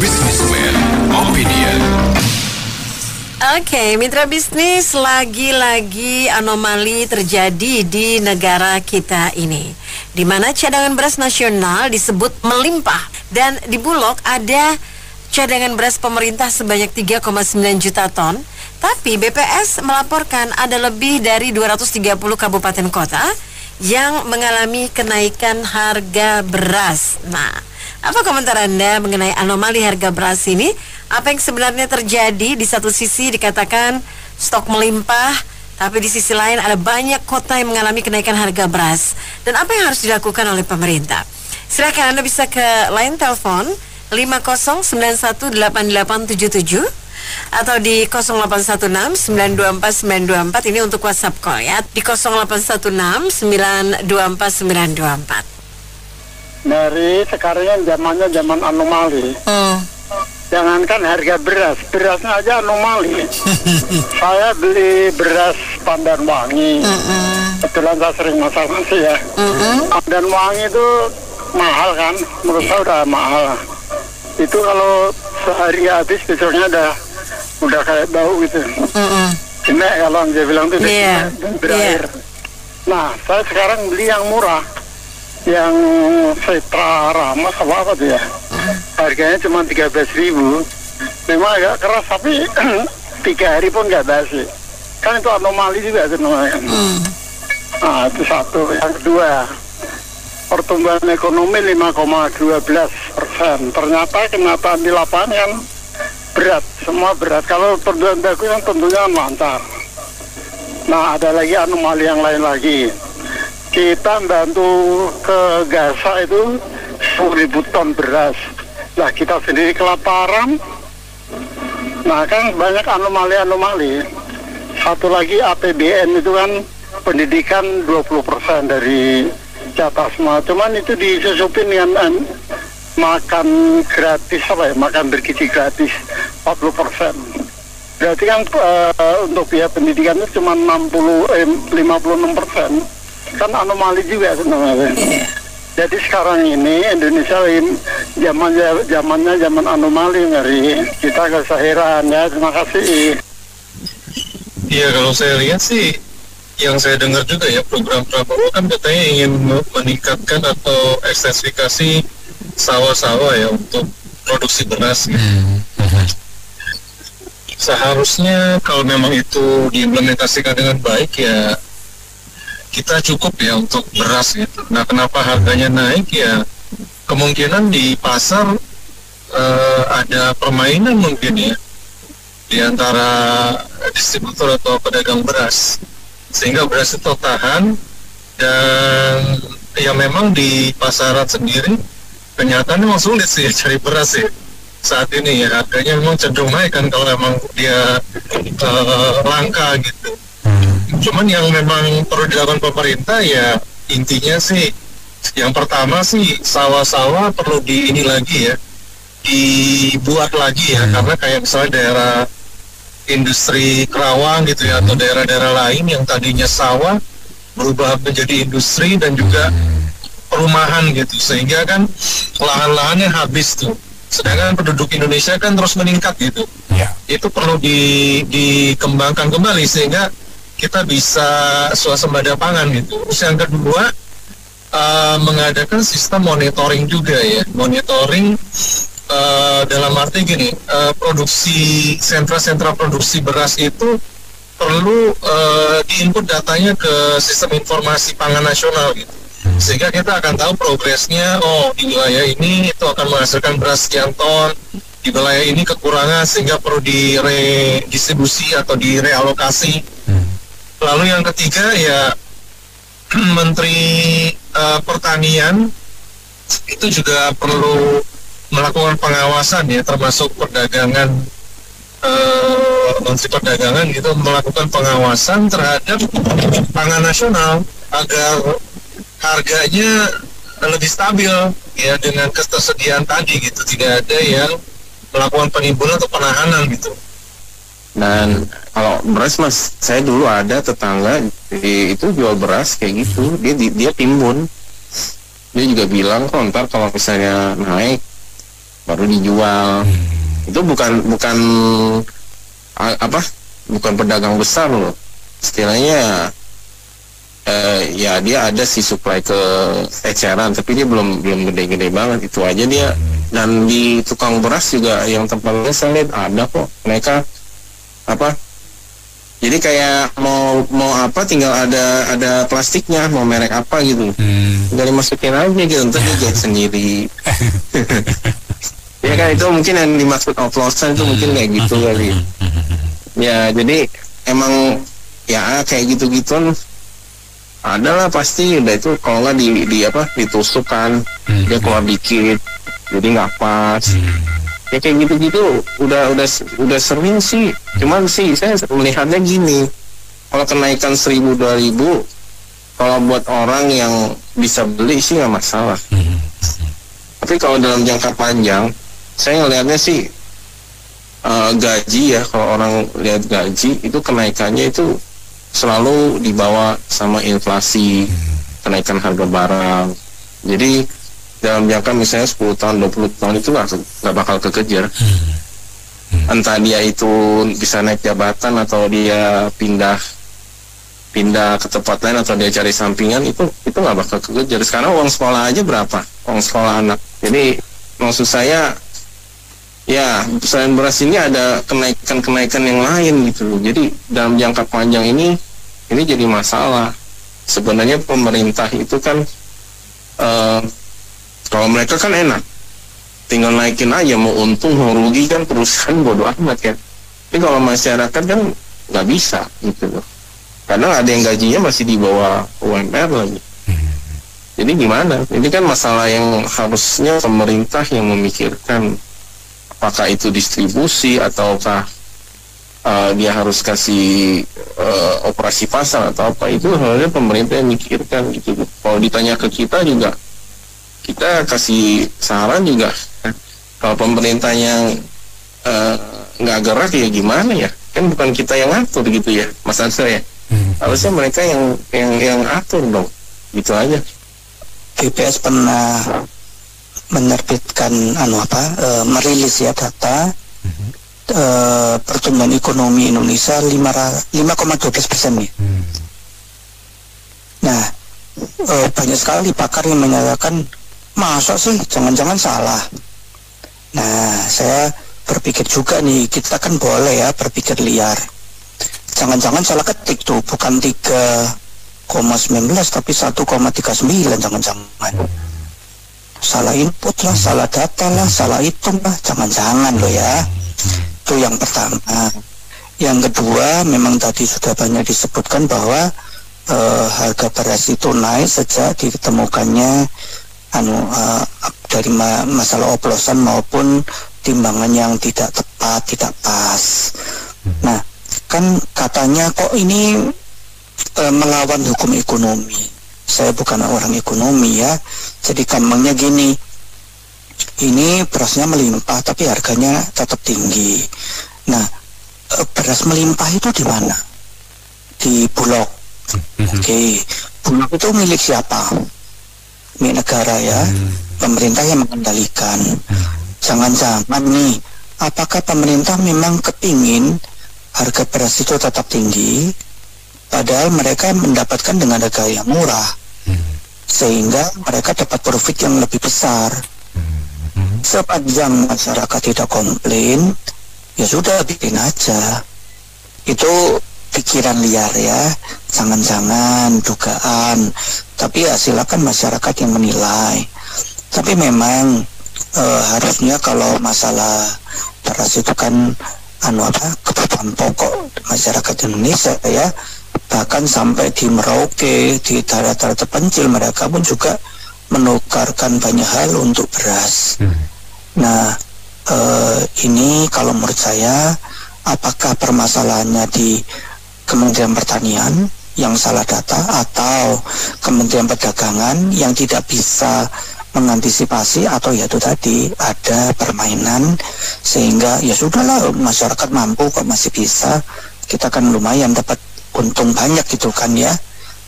Businessman Opinion. Oke, mitra bisnis, lagi-lagi anomali terjadi di negara kita ini, di mana cadangan beras nasional disebut melimpah dan di Bulog ada cadangan beras pemerintah sebanyak 3,9 juta ton. Tapi BPS melaporkan ada lebih dari 230 kabupaten kota yang mengalami kenaikan harga beras. Nah, apa komentar Anda mengenai anomali harga beras ini? Apa yang sebenarnya terjadi? Di satu sisi dikatakan stok melimpah, tapi di sisi lain ada banyak kota yang mengalami kenaikan harga beras. Dan apa yang harus dilakukan oleh pemerintah? Silakan Anda bisa ke line telepon 50918877 atau di 0816924924. Ini untuk WhatsApp call ya. Di 0816924924. Dari sekarang yang zamannya zaman anomali. Jangankan harga beras, berasnya aja anomali. Saya beli beras Pandan Wangi. Kebetulan saya sering masak nasi ya. Pandan Wangi itu mahal kan, menurut saya udah mahal. Itu kalau sehari habis besoknya udah kayak bau gitu. Jenek kalau dia bilang itu berair. Nah, saya sekarang beli yang murah, yang Setra Ramas apa tuh ya. Harganya cuma 13.000. Memang agak keras tapi 3 hari pun nggak basi. Kan itu anomali juga sebenarnya. Nah, itu satu. Yang kedua, pertumbuhan ekonomi 5,12%. Ternyata kenyataan di lapangan kan berat, semua berat. Kalau pertumbuhan bagus kan tentunya lancar. Nah, ada lagi anomali yang lain lagi. Kita bantu ke Gaza itu 10.000 ton beras. Nah, kita sendiri kelaparan. Nah, kan banyak anomali-anomali. Satu lagi APBN itu kan pendidikan 20% dari jatah semua. Cuman itu disusupin dengan makan gratis makan bergizi gratis 40%. Berarti kan untuk biaya pendidikan itu cuma 56%. Kan anomali juga sebenarnya. Jadi sekarang ini Indonesia zamannya zaman anomali, ngeri. Kita gak usah heran ya. Terima kasih. Iya, kalau saya lihat sih, yang saya dengar juga ya, program Prabowo kan katanya ingin meningkatkan atau ekstensifikasi sawah-sawah ya untuk produksi beras gitu. Seharusnya kalau memang itu diimplementasikan dengan baik ya, kita cukup ya untuk beras gitu. Nah, kenapa harganya naik ya? Kemungkinan di pasar ada permainan mungkin ya di antara distributor atau pedagang beras, sehingga beras itu tahan. Dan ya memang di pasaran sendiri kenyataannya memang sulit sih cari beras ya saat ini ya. Harganya memang cenderung naik kan kalau memang dia langka gitu. Cuman yang memang perlu dilakukan pemerintah ya, intinya sih yang pertama sih sawah-sawah perlu dibuat lagi ya, karena kayak misalnya daerah industri Kerawang gitu ya, atau daerah-daerah lain yang tadinya sawah berubah menjadi industri dan juga perumahan gitu, sehingga kan lahan-lahannya habis tuh. Sedangkan penduduk Indonesia kan terus meningkat gitu. Itu perlu dikembangkan kembali sehingga kita bisa swasembada pangan gitu. Terus yang kedua, mengadakan sistem monitoring juga ya. Monitoring dalam arti gini, sentra-sentra produksi beras itu perlu diinput datanya ke sistem informasi pangan nasional gitu. Sehingga kita akan tahu progresnya, di wilayah ini itu akan menghasilkan beras sekian ton, di wilayah ini kekurangan sehingga perlu diredistribusi atau direalokasi. Lalu yang ketiga ya, Menteri Pertanian itu juga perlu melakukan pengawasan ya, termasuk perdagangan, Menteri Perdagangan gitu melakukan pengawasan terhadap pangan nasional agar harganya lebih stabil ya dengan ketersediaan tadi gitu, tidak ada yang melakukan penimbunan atau penahanan gitu. Dan kalau beras mas, saya dulu ada tetangga itu jual beras kayak gitu, dia timbun. Dia juga bilang kok ntar kalau misalnya naik baru dijual. Itu bukan pedagang besar loh, istilahnya. Ya dia ada sih supply ke eceran, tapi dia belum gede-gede banget, itu aja dia. Dan di tukang beras juga yang tempatnya saya lihat ada kok, mereka jadi kayak mau tinggal ada plastiknya, mau merek apa gitu, tinggal dimasukin aja gitu, ntar dia jahit sendiri. Ya kan, itu mungkin yang dimaksud oplosan itu mungkin kayak gitu kali. Ya jadi emang ya kayak gitu-gituan adalah pasti. Udah itu kalau nggak ditusuk kan, dia keluar dikit, jadi nggak pas. Ya kayak gitu-gitu udah sering sih. Cuman sih saya melihatnya gini, kalau kenaikan 1.000-2.000, kalau buat orang yang bisa beli sih nggak masalah. Tapi kalau dalam jangka panjang, saya ngelihatnya sih gaji ya, kalau orang lihat gaji itu kenaikannya itu selalu dibawa sama inflasi, kenaikan harga barang. Jadi dalam jangka misalnya 10 tahun, 20 tahun itu nggak bakal kekejar. Entah dia itu bisa naik jabatan atau dia pindah ke tempat lain atau dia cari sampingan, itu nggak bakal kekejar. Sekarang uang sekolah aja berapa? Uang sekolah anak. Jadi maksud saya ya, selain beras ini ada kenaikan yang lain gitu. Jadi dalam jangka panjang ini jadi masalah. Sebenarnya pemerintah itu kan kalau mereka kan enak, tinggal naikin aja, mau untung mau rugi kan perusahaan bodo amat kan. Tapi kalau masyarakat kan nggak bisa gitu loh. Kadang ada yang gajinya masih di bawah UMR lagi. Jadi gimana? Ini kan masalah yang harusnya pemerintah yang memikirkan. Apakah itu distribusi ataukah dia harus kasih operasi pasar atau apa, itu sebenarnya pemerintah yang mikirkan gitu. Kalau ditanya ke kita juga, kita kasih saran juga. Kalau pemerintahnya nggak gerak ya gimana ya? Kan bukan kita yang ngatur gitu ya, Mas Ansel ya. Harusnya mereka yang atur dong. Gitu aja. BPS pernah menerbitkan merilis ya data pertumbuhan ekonomi Indonesia 5,12% nih. Nah, banyak sekali pakar yang menyatakan masa sih, jangan-jangan salah. Nah, saya berpikir juga nih, kita kan boleh ya berpikir liar. Jangan-jangan salah ketik tuh, bukan 3,19 tapi 1,39, jangan-jangan. Salah input lah, salah data lah, salah hitung lah, jangan-jangan loh ya. Itu yang pertama. Yang kedua, memang tadi sudah banyak disebutkan bahwa harga beras itu naik sejak ditemukannya dari masalah oplosan maupun timbangan yang tidak tepat, tidak pas. Nah, kan katanya kok ini melawan hukum ekonomi. Saya bukan orang ekonomi ya, jadi gampangnya gini, ini berasnya melimpah tapi harganya tetap tinggi. Nah, beras melimpah itu di mana? Di Bulog. Oke, Bulog itu milik siapa? Milik negara ya, pemerintah yang mengendalikan. Jangan-jangan nih, apakah pemerintah memang kepingin harga beras itu tetap tinggi, padahal mereka mendapatkan dengan harga yang murah, sehingga mereka dapat profit yang lebih besar. Sepanjang masyarakat tidak komplain, ya sudah bikin aja. Itu pikiran liar ya, jangan-jangan dugaan. Tapi ya silakan masyarakat yang menilai. Tapi memang harusnya kalau masalah beras itu kan kebutuhan pokok masyarakat Indonesia ya. Bahkan sampai di Merauke, di daerah-daerah terpencil, mereka pun juga menukarkan banyak hal untuk beras. Nah, ini kalau menurut saya, apakah permasalahannya di Kementerian Pertanian yang salah data, atau Kementerian Perdagangan yang tidak bisa mengantisipasi, atau ya itu tadi ada permainan sehingga ya sudahlah, masyarakat mampu kok, masih bisa, kita kan lumayan dapat untung banyak gitu kan ya.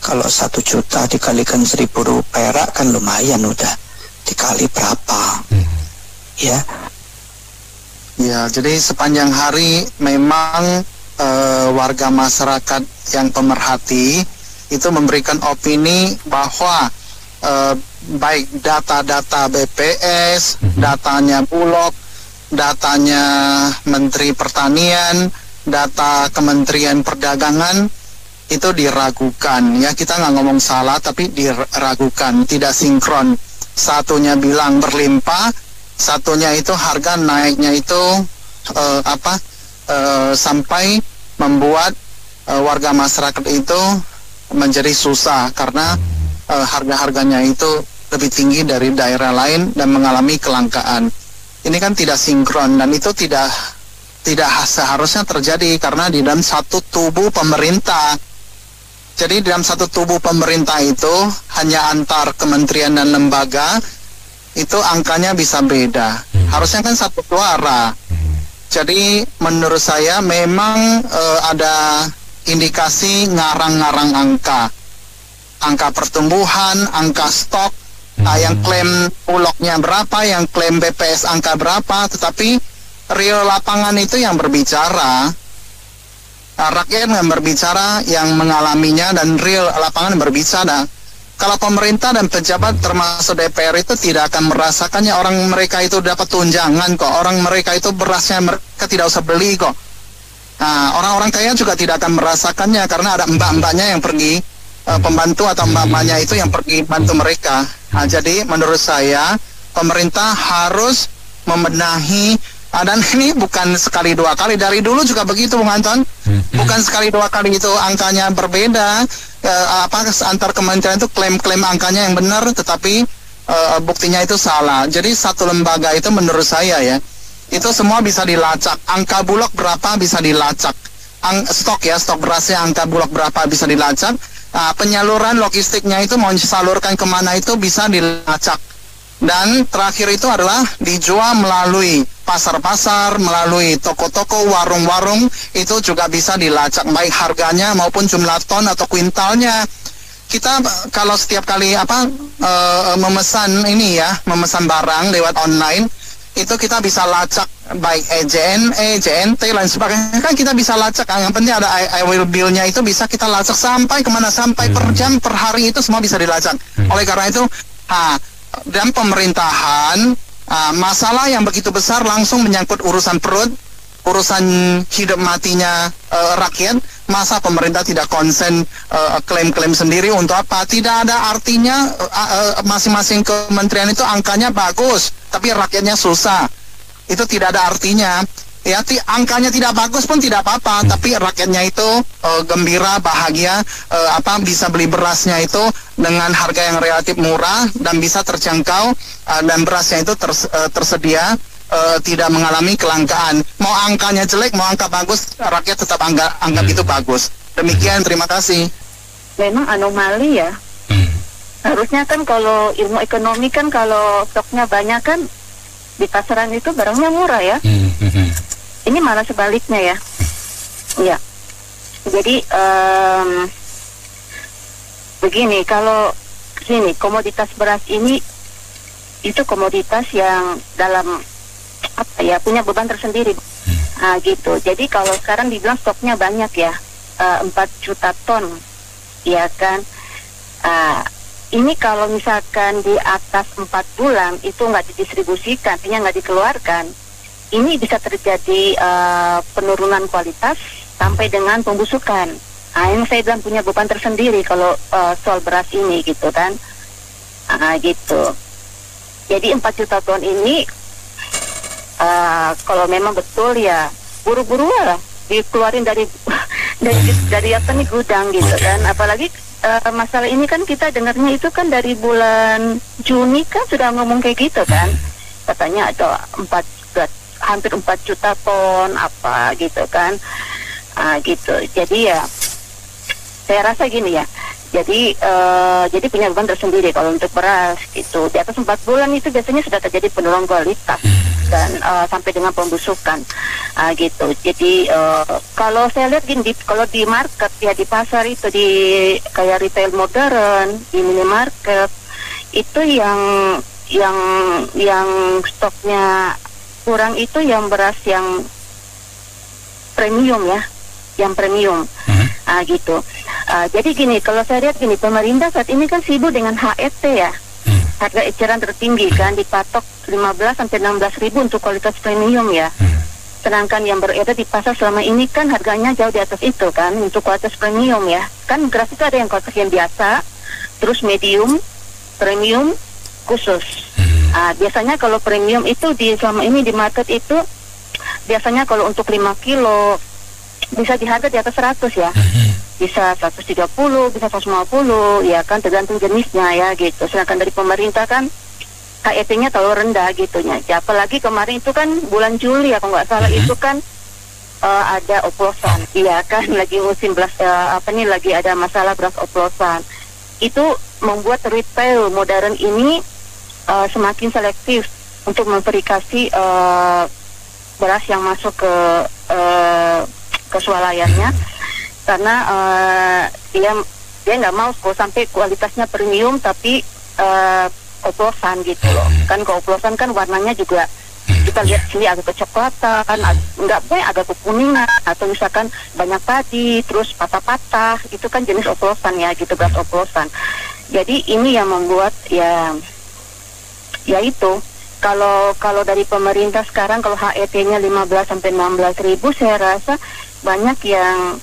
Kalau 1 juta dikalikan 1.000 perak kan lumayan, udah dikali berapa. ya. Ya, jadi sepanjang hari memang warga masyarakat yang pemerhati itu memberikan opini bahwa baik data-data BPS, datanya Bulog, datanya Menteri Pertanian, data Kementerian Perdagangan itu diragukan. Ya, kita nggak ngomong salah, tapi diragukan, tidak sinkron. Satunya bilang berlimpah, satunya itu harga naiknya itu sampai membuat warga masyarakat itu menjadi susah karena harga-harganya itu lebih tinggi dari daerah lain dan mengalami kelangkaan. Ini kan tidak sinkron dan itu tidak seharusnya terjadi karena di dalam satu tubuh pemerintah. Jadi dalam satu tubuh pemerintah itu hanya antar kementerian dan lembaga itu angkanya bisa beda. Harusnya kan satu suara. Jadi menurut saya memang ada indikasi ngarang-ngarang angka pertumbuhan, angka stok, yang klaim Bulognya berapa, yang klaim BPS angka berapa, tetapi real lapangan itu yang berbicara. Rakyat yang berbicara, yang mengalaminya, dan real lapangan berbicara. Kalau pemerintah dan pejabat termasuk DPR itu tidak akan merasakannya, orang mereka itu dapat tunjangan kok, orang mereka itu berasnya mereka tidak usah beli kok. Nah, orang-orang kaya juga tidak akan merasakannya karena ada mbak-mbaknya yang pergi, pembantu atau mbak-mbaknya itu yang pergi bantu mereka. Nah, jadi menurut saya pemerintah harus membenahi, dan ini bukan sekali dua kali, dari dulu juga begitu Bung Anton. Bukan sekali dua kali itu angkanya berbeda, antar kementerian itu klaim-klaim angkanya yang benar, tetapi buktinya itu salah. Jadi satu lembaga itu menurut saya ya, itu semua bisa dilacak. Angka Bulog berapa bisa dilacak. Stok berasnya angka Bulog berapa bisa dilacak. Penyaluran logistiknya itu mau disalurkan kemana itu bisa dilacak. Dan terakhir itu adalah dijual melalui pasar-pasar, melalui toko-toko, warung-warung, itu juga bisa dilacak baik harganya maupun jumlah ton atau kuintalnya. Kita kalau setiap kali memesan barang lewat online, itu kita bisa lacak baik EJNE, JNT, lain sebagainya, kan kita bisa lacak. Yang penting ada I-Will Bill-nya itu bisa kita lacak sampai kemana, sampai per jam, per hari, itu semua bisa dilacak. Oleh karena itu, dan pemerintahan, masalah yang begitu besar langsung menyangkut urusan perut, urusan hidup matinya rakyat. Masa pemerintah tidak konsen klaim-klaim sendiri untuk apa? Tidak ada artinya. Masing-masing kementerian itu angkanya bagus, tapi rakyatnya susah. Itu tidak ada artinya. Ya, angkanya tidak bagus pun tidak apa-apa, tapi rakyatnya itu gembira, bahagia, bisa beli berasnya itu dengan harga yang relatif murah dan bisa terjangkau, dan berasnya itu tersedia, tidak mengalami kelangkaan. Mau angkanya jelek, mau angka bagus, rakyat tetap anggap itu bagus. Demikian, terima kasih. Memang anomali ya. Harusnya kan kalau ilmu ekonomi kan kalau stoknya banyak kan di pasaran itu barangnya murah ya. Ini malah sebaliknya ya. Ya. Jadi begini, kalau gini, komoditas beras ini itu komoditas yang dalam punya beban tersendiri. Gitu. Jadi kalau sekarang dibilang stoknya banyak ya, 4 juta ton, ya kan. Ini kalau misalkan di atas 4 bulan itu nggak didistribusikan, artinya nggak dikeluarkan, ini bisa terjadi penurunan kualitas sampai dengan pembusukan. Ini saya bilang punya beban tersendiri kalau soal beras ini gitu kan. Gitu. Jadi 4 juta ton ini kalau memang betul ya buru-buru lah dikeluarin dari gudang gitu kan. Apalagi masalah ini kan kita dengarnya itu kan dari bulan Juni kan sudah ngomong kayak gitu kan. Katanya ada hampir 4 juta ton gitu kan. Gitu. Jadi ya saya rasa gini ya. Jadi punya beban tersendiri kalau untuk beras gitu. Di atas 4 bulan itu biasanya sudah terjadi penurunan kualitas dan sampai dengan pembusukan gitu. Jadi kalau saya lihat gini, kalau di market ya, di pasar itu, di kayak retail modern, di minimarket itu yang stoknya kurang itu yang beras yang premium ya, yang premium. Gitu. Jadi gini, kalau saya lihat gini, pemerintah saat ini kan sibuk dengan HET ya, harga eceran tertinggi kan, dipatok 15 sampai 16 ribu untuk kualitas premium ya. Sedangkan yang beredar di pasar selama ini kan harganya jauh di atas itu kan, untuk kualitas premium ya. Kan beras itu ada yang kualitas yang biasa, terus medium, premium, khusus. Biasanya kalau premium itu selama ini di market itu biasanya kalau untuk 5 kilo bisa di harga di atas 100 ya, bisa 130, bisa 150 ya kan, tergantung jenisnya ya gitu. Sedangkan dari pemerintah kan HET-nya terlalu rendah gitunya ya, apalagi kemarin itu kan bulan Juli ya kalau nggak salah itu kan ada oplosan, iya kan, lagi musim beras lagi ada masalah beras oplosan. Itu membuat retail modern ini semakin selektif untuk memverifikasi beras yang masuk ke swalayannya, karena dia nggak mau kalau sampai kualitasnya premium tapi oplosan gitu loh. Kan kalau oplosan kan warnanya juga kita lihat sini agak kecoklatan, nggak boleh agak kekuningan, atau misalkan banyak padi terus patah-patah, itu kan jenis oplosan ya gitu, beras oplosan. Jadi ini yang membuat ya itu kalau dari pemerintah sekarang kalau HET-nya 15 sampai 16 ribu, saya rasa banyak yang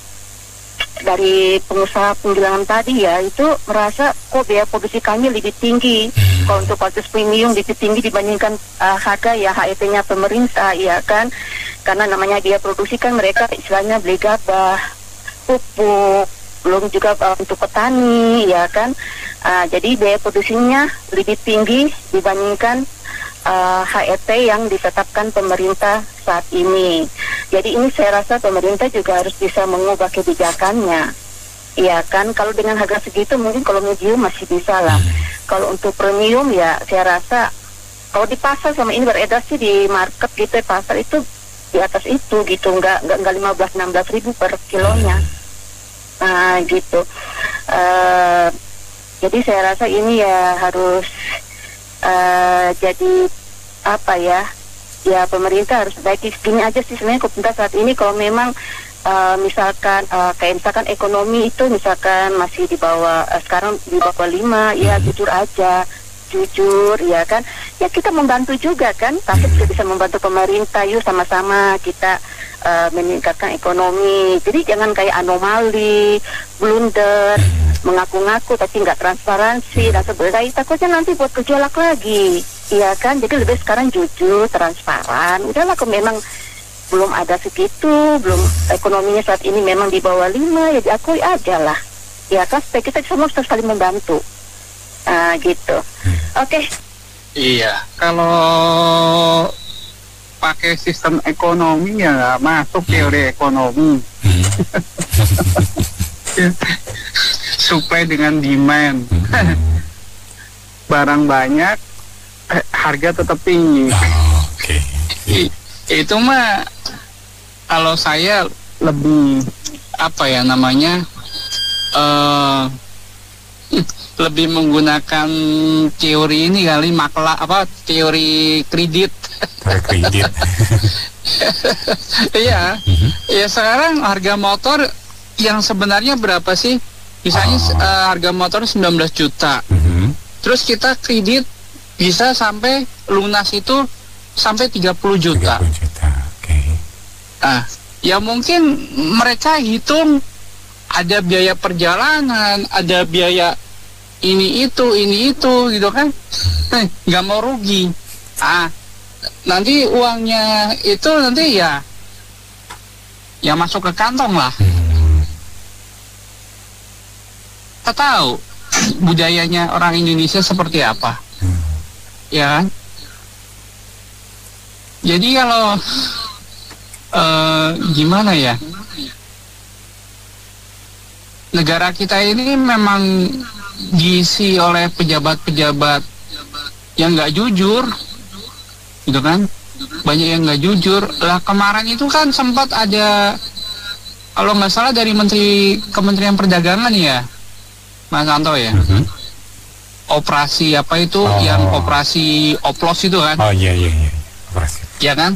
dari pengusaha penggilingan tadi ya itu merasa kok biaya produksi kami lebih tinggi kalau untuk kualitas premium, lebih tinggi dibandingkan harga ya HET-nya pemerintah ya kan, karena namanya biaya produksi kan mereka istilahnya beli gabah, pupuk, belum juga untuk petani ya kan. Jadi biaya produksinya lebih tinggi dibandingkan HET yang ditetapkan pemerintah saat ini. Jadi ini saya rasa pemerintah juga harus bisa mengubah kebijakannya. Iya kan, kalau dengan harga segitu mungkin kalau medium masih bisa lah. Kalau untuk premium ya saya rasa kalau di pasar sama ini beredar sih di market gitu, pasar itu di atas itu gitu, nggak 15-16 ribu per kilonya. Gitu. Jadi saya rasa ini ya harus jadi apa ya pemerintah harus baiki. Gini aja sih sebenarnya pemerintah saat ini kalau memang misalkan kayak misalkan ekonomi itu misalkan masih di bawah sekarang di bawah 5 ya jujur ya kan, ya kita membantu juga kan, tapi juga bisa membantu pemerintah, yuk sama-sama kita meningkatkan ekonomi. Jadi jangan kayak anomali, blunder, mengaku-ngaku tapi nggak transparansi dan sebagainya, takutnya nanti buat gejolak lagi, iya kan. Jadi lebih sekarang jujur, transparan, udahlah kalau memang belum ada segitu, belum ekonominya saat ini memang di bawah 5 ya diakui aja lah, ya kan, supaya kita semua harus saling membantu. Gitu. Oke. Iya, kalau pakai sistem ekonomi ya nggak masuk teori ekonomi. Supply dengan demand. Barang banyak, harga tetap tinggi. Itu mah kalau saya lebih apa ya namanya lebih menggunakan teori ini kali, teori kredit. Kredit. Iya. Ya sekarang harga motor yang sebenarnya berapa sih? Misalnya harga motor 19 juta. Terus kita kredit bisa sampai lunas itu sampai 30 juta. 30 juta. Oke. Ya mungkin mereka hitung ada biaya perjalanan, ada biaya ini itu gitu kan, nggak mau rugi. Nanti uangnya itu nanti ya masuk ke kantong lah. Kita tahu budayanya orang Indonesia seperti apa, ya kan? Jadi kalau gimana ya, negara kita ini memang diisi oleh pejabat-pejabat yang nggak jujur, gitu kan? Banyak yang nggak jujur. Lah kemarin itu kan sempat ada, kalau nggak salah dari Kementerian Perdagangan ya, Mas Anto ya. operasi apa itu yang operasi oplos itu kan? Oh iya operasi. Ya kan?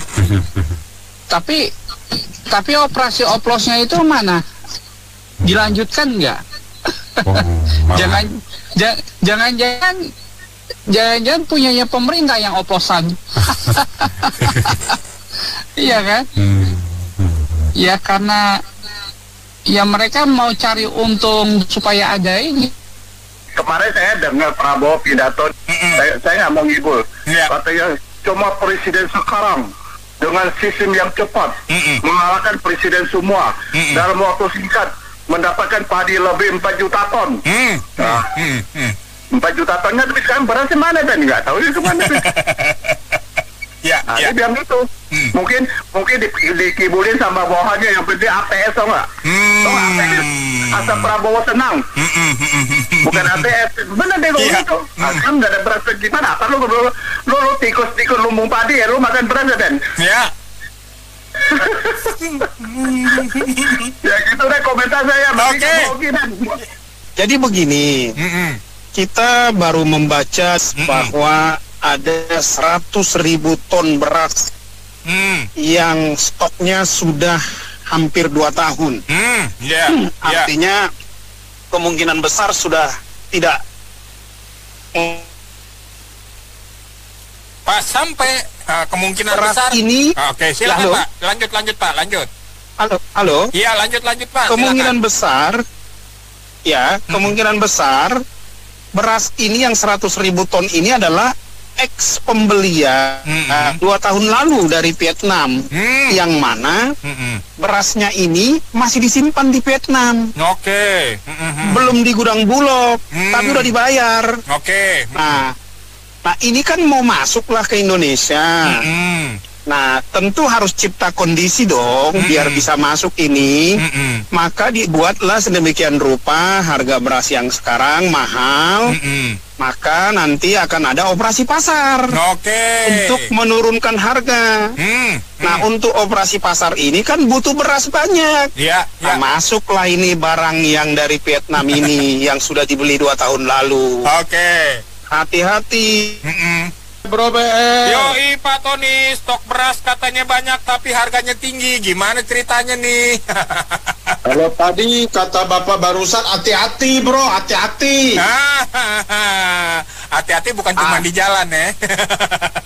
Tapi operasi oplosnya itu mana? Dilanjutkan nggak? Jangan punyanya pemerintah yang oplosan. Iya kan? Ya karena ya mereka mau cari untung supaya ada ini. Kemarin saya dengar Prabowo pidato, saya nggak mau ngibul. Katanya cuma presiden sekarang dengan sistem yang cepat mengalahkan presiden semua dalam waktu singkat mendapatkan padi lebih 4 juta ton. 4 juta tonnya tapi sekarang berasnya mana dan nggak tahu itu kemana. Dia bilang gitu. Mungkin dikibulin sama bawahannya, yang penting ATS tau nggak? ATS asal Prabowo senang. Bukan ATS. Bener deh gitu. Kan nggak ada beras gimana? Apa lu tikus lumbung padi ya, lu makan beras ya Den? Ya. Ya gitu deh komentar saya. Oke. Jadi begini, kita baru membaca bahwa ada 100.000 ton beras yang stoknya sudah hampir 2 tahun. Artinya kemungkinan besar sudah tidak. Pak, sampai kemungkinan beras besar ini. Oke, silakan Pak. Lanjut Pak, lanjut. Halo. Iya, lanjut Pak. Kemungkinan besar, kemungkinan besar beras ini yang 100.000 ton ini adalah eks pembelian 2 tahun lalu dari Vietnam, yang mana berasnya ini masih disimpan di Vietnam. Oke. Belum di gudang Bulog, tapi udah dibayar. Oke. Nah ini kan mau masuklah ke Indonesia. Nah, tentu harus cipta kondisi dong biar bisa masuk ini. Maka dibuatlah sedemikian rupa harga beras yang sekarang mahal. Maka nanti akan ada operasi pasar. Untuk menurunkan harga. Nah, untuk operasi pasar ini kan butuh beras banyak. Nah, masuklah ini barang yang dari Vietnam ini yang sudah dibeli 2 tahun lalu. Hati-hati. Bro BR. Yoi Pak Tony, stok beras katanya banyak tapi harganya tinggi. Gimana ceritanya nih? Kalau tadi kata Bapak barusan hati-hati bro, hati-hati. Hati-hati bukan cuma di jalan ya.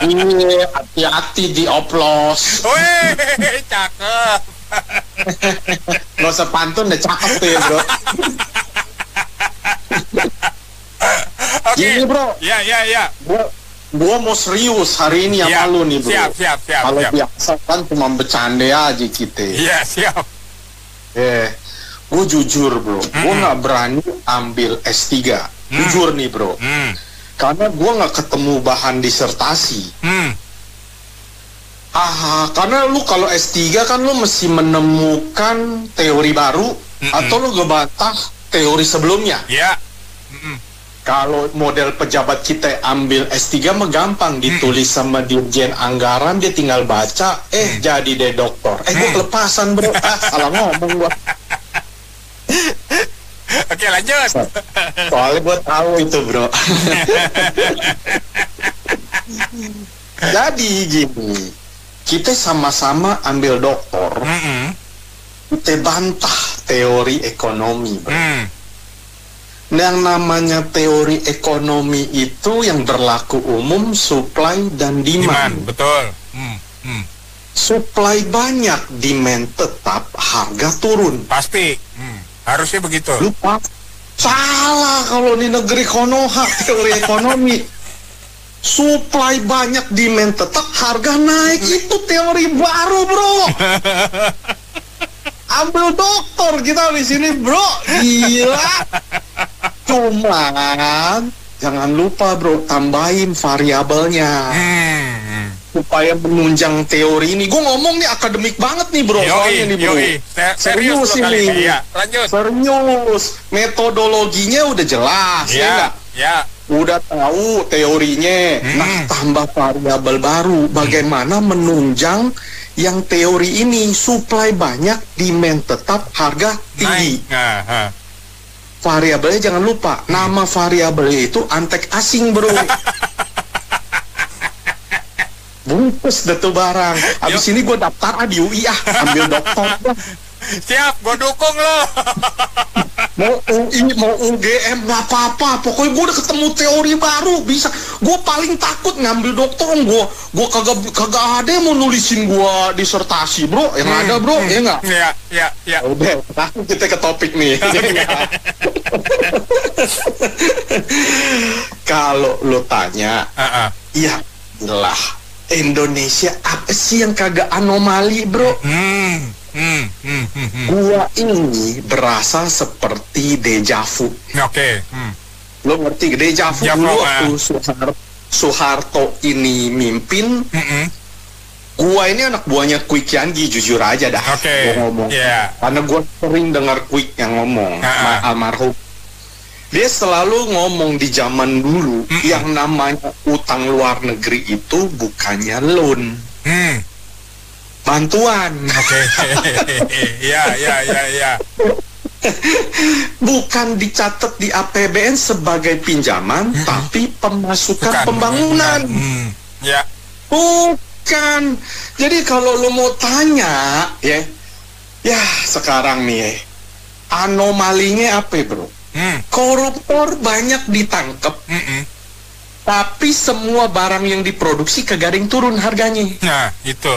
Iya, hati-hati di oplos. Wih, cakep. Nggak usah pantun deh, cakep tuh ya bro. Gini bro. Ya. Gua mau serius hari ini sama lu nih bro. Siap. Kalau biasa kan cuma bercanda aja kita. Iya, siap. Gue jujur bro, gue nggak berani ambil S3. Jujur nih bro. Karena gue nggak ketemu bahan disertasi. Karena lu kalau S3 kan lu mesti menemukan teori baru atau lu ngebantah teori sebelumnya. Kalau model pejabat kita ambil S3 mah gampang, ditulis sama dirjen anggaran, dia tinggal baca, jadi deh dokter. Gue kelepasan bro, salah ngomong gua. Oke, lanjut. Soalnya gue tahu itu bro. Jadi gini, kita sama-sama ambil dokter, kita bantah teori ekonomi bro. Yang namanya teori ekonomi itu yang berlaku umum, supply dan demand. Betul. Supply banyak, demand tetap, harga turun. Pasti. Harusnya begitu. Lupa. Salah kalau di negeri Konoha teori ekonomi. Supply banyak, demand tetap, harga naik. Itu teori baru bro. Ambil dokter kita di sini bro, gila. Cuman jangan lupa bro, tambahin variabelnya supaya menunjang teori ini. Gue ngomong nih akademik banget nih bro, soalnya nih bro. Serius ini. Lanjut. Serius. Metodologinya udah jelas ya. Udah tahu teorinya. Nah, tambah variabel baru. Bagaimana menunjang yang teori ini, supply banyak, demand tetap, harga tinggi. variabelnya jangan lupa, nama variabelnya itu antek asing, bro. Bungkus deh tuh barang. Abis ini gue daftar di UI ambil dokter. Siap, gue dukung lo. Mau UI, mau UGM, nggak apa-apa. Pokoknya gue udah ketemu teori baru, bisa. Gue paling takut ngambil dokter, gue kagak ada yang mau nulisin gue disertasi, bro. Yang ada, bro, ya nggak? Iya. Udah, kita ke topik nih. Kalau lo tanya, ya lah, Indonesia apa sih yang kagak anomali, bro? Gua ini berasa seperti deja vu. Oke. Lo ngerti deja vu dulu waktu Soeharto ini mimpin. Gua ini anak buahnya Kwik Yangi, jujur aja dah. Gua ngomong. Karena gua sering dengar Kwik yang ngomong, almarhum. Dia selalu ngomong di zaman dulu yang namanya utang luar negeri itu bukannya loan. Bantuan. Oke. Iya. Bukan dicatat di APBN sebagai pinjaman, tapi pemasukan pembangunan. Ya. Bukan. Jadi kalau lo mau tanya, ya sekarang nih, anomalinya apa, bro? Koruptor banyak ditangkap, tapi semua barang yang diproduksi kagak ada yang turun harganya. Nah, itu.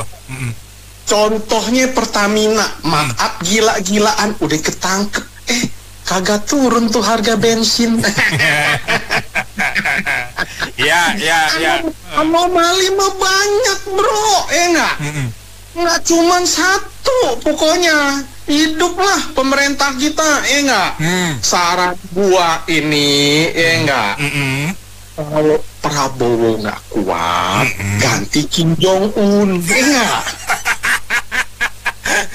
Contohnya Pertamina, maaf gila-gilaan udah ketangkep, kagak turun tuh harga bensin. Iya. Anomali mah banyak, bro, enggak? Nggak cuman satu, pokoknya hiduplah pemerintah kita, enggak? Saran gua ini, enggak? Kalau Prabowo nggak kuat, ganti Kim Jong Un, enggak?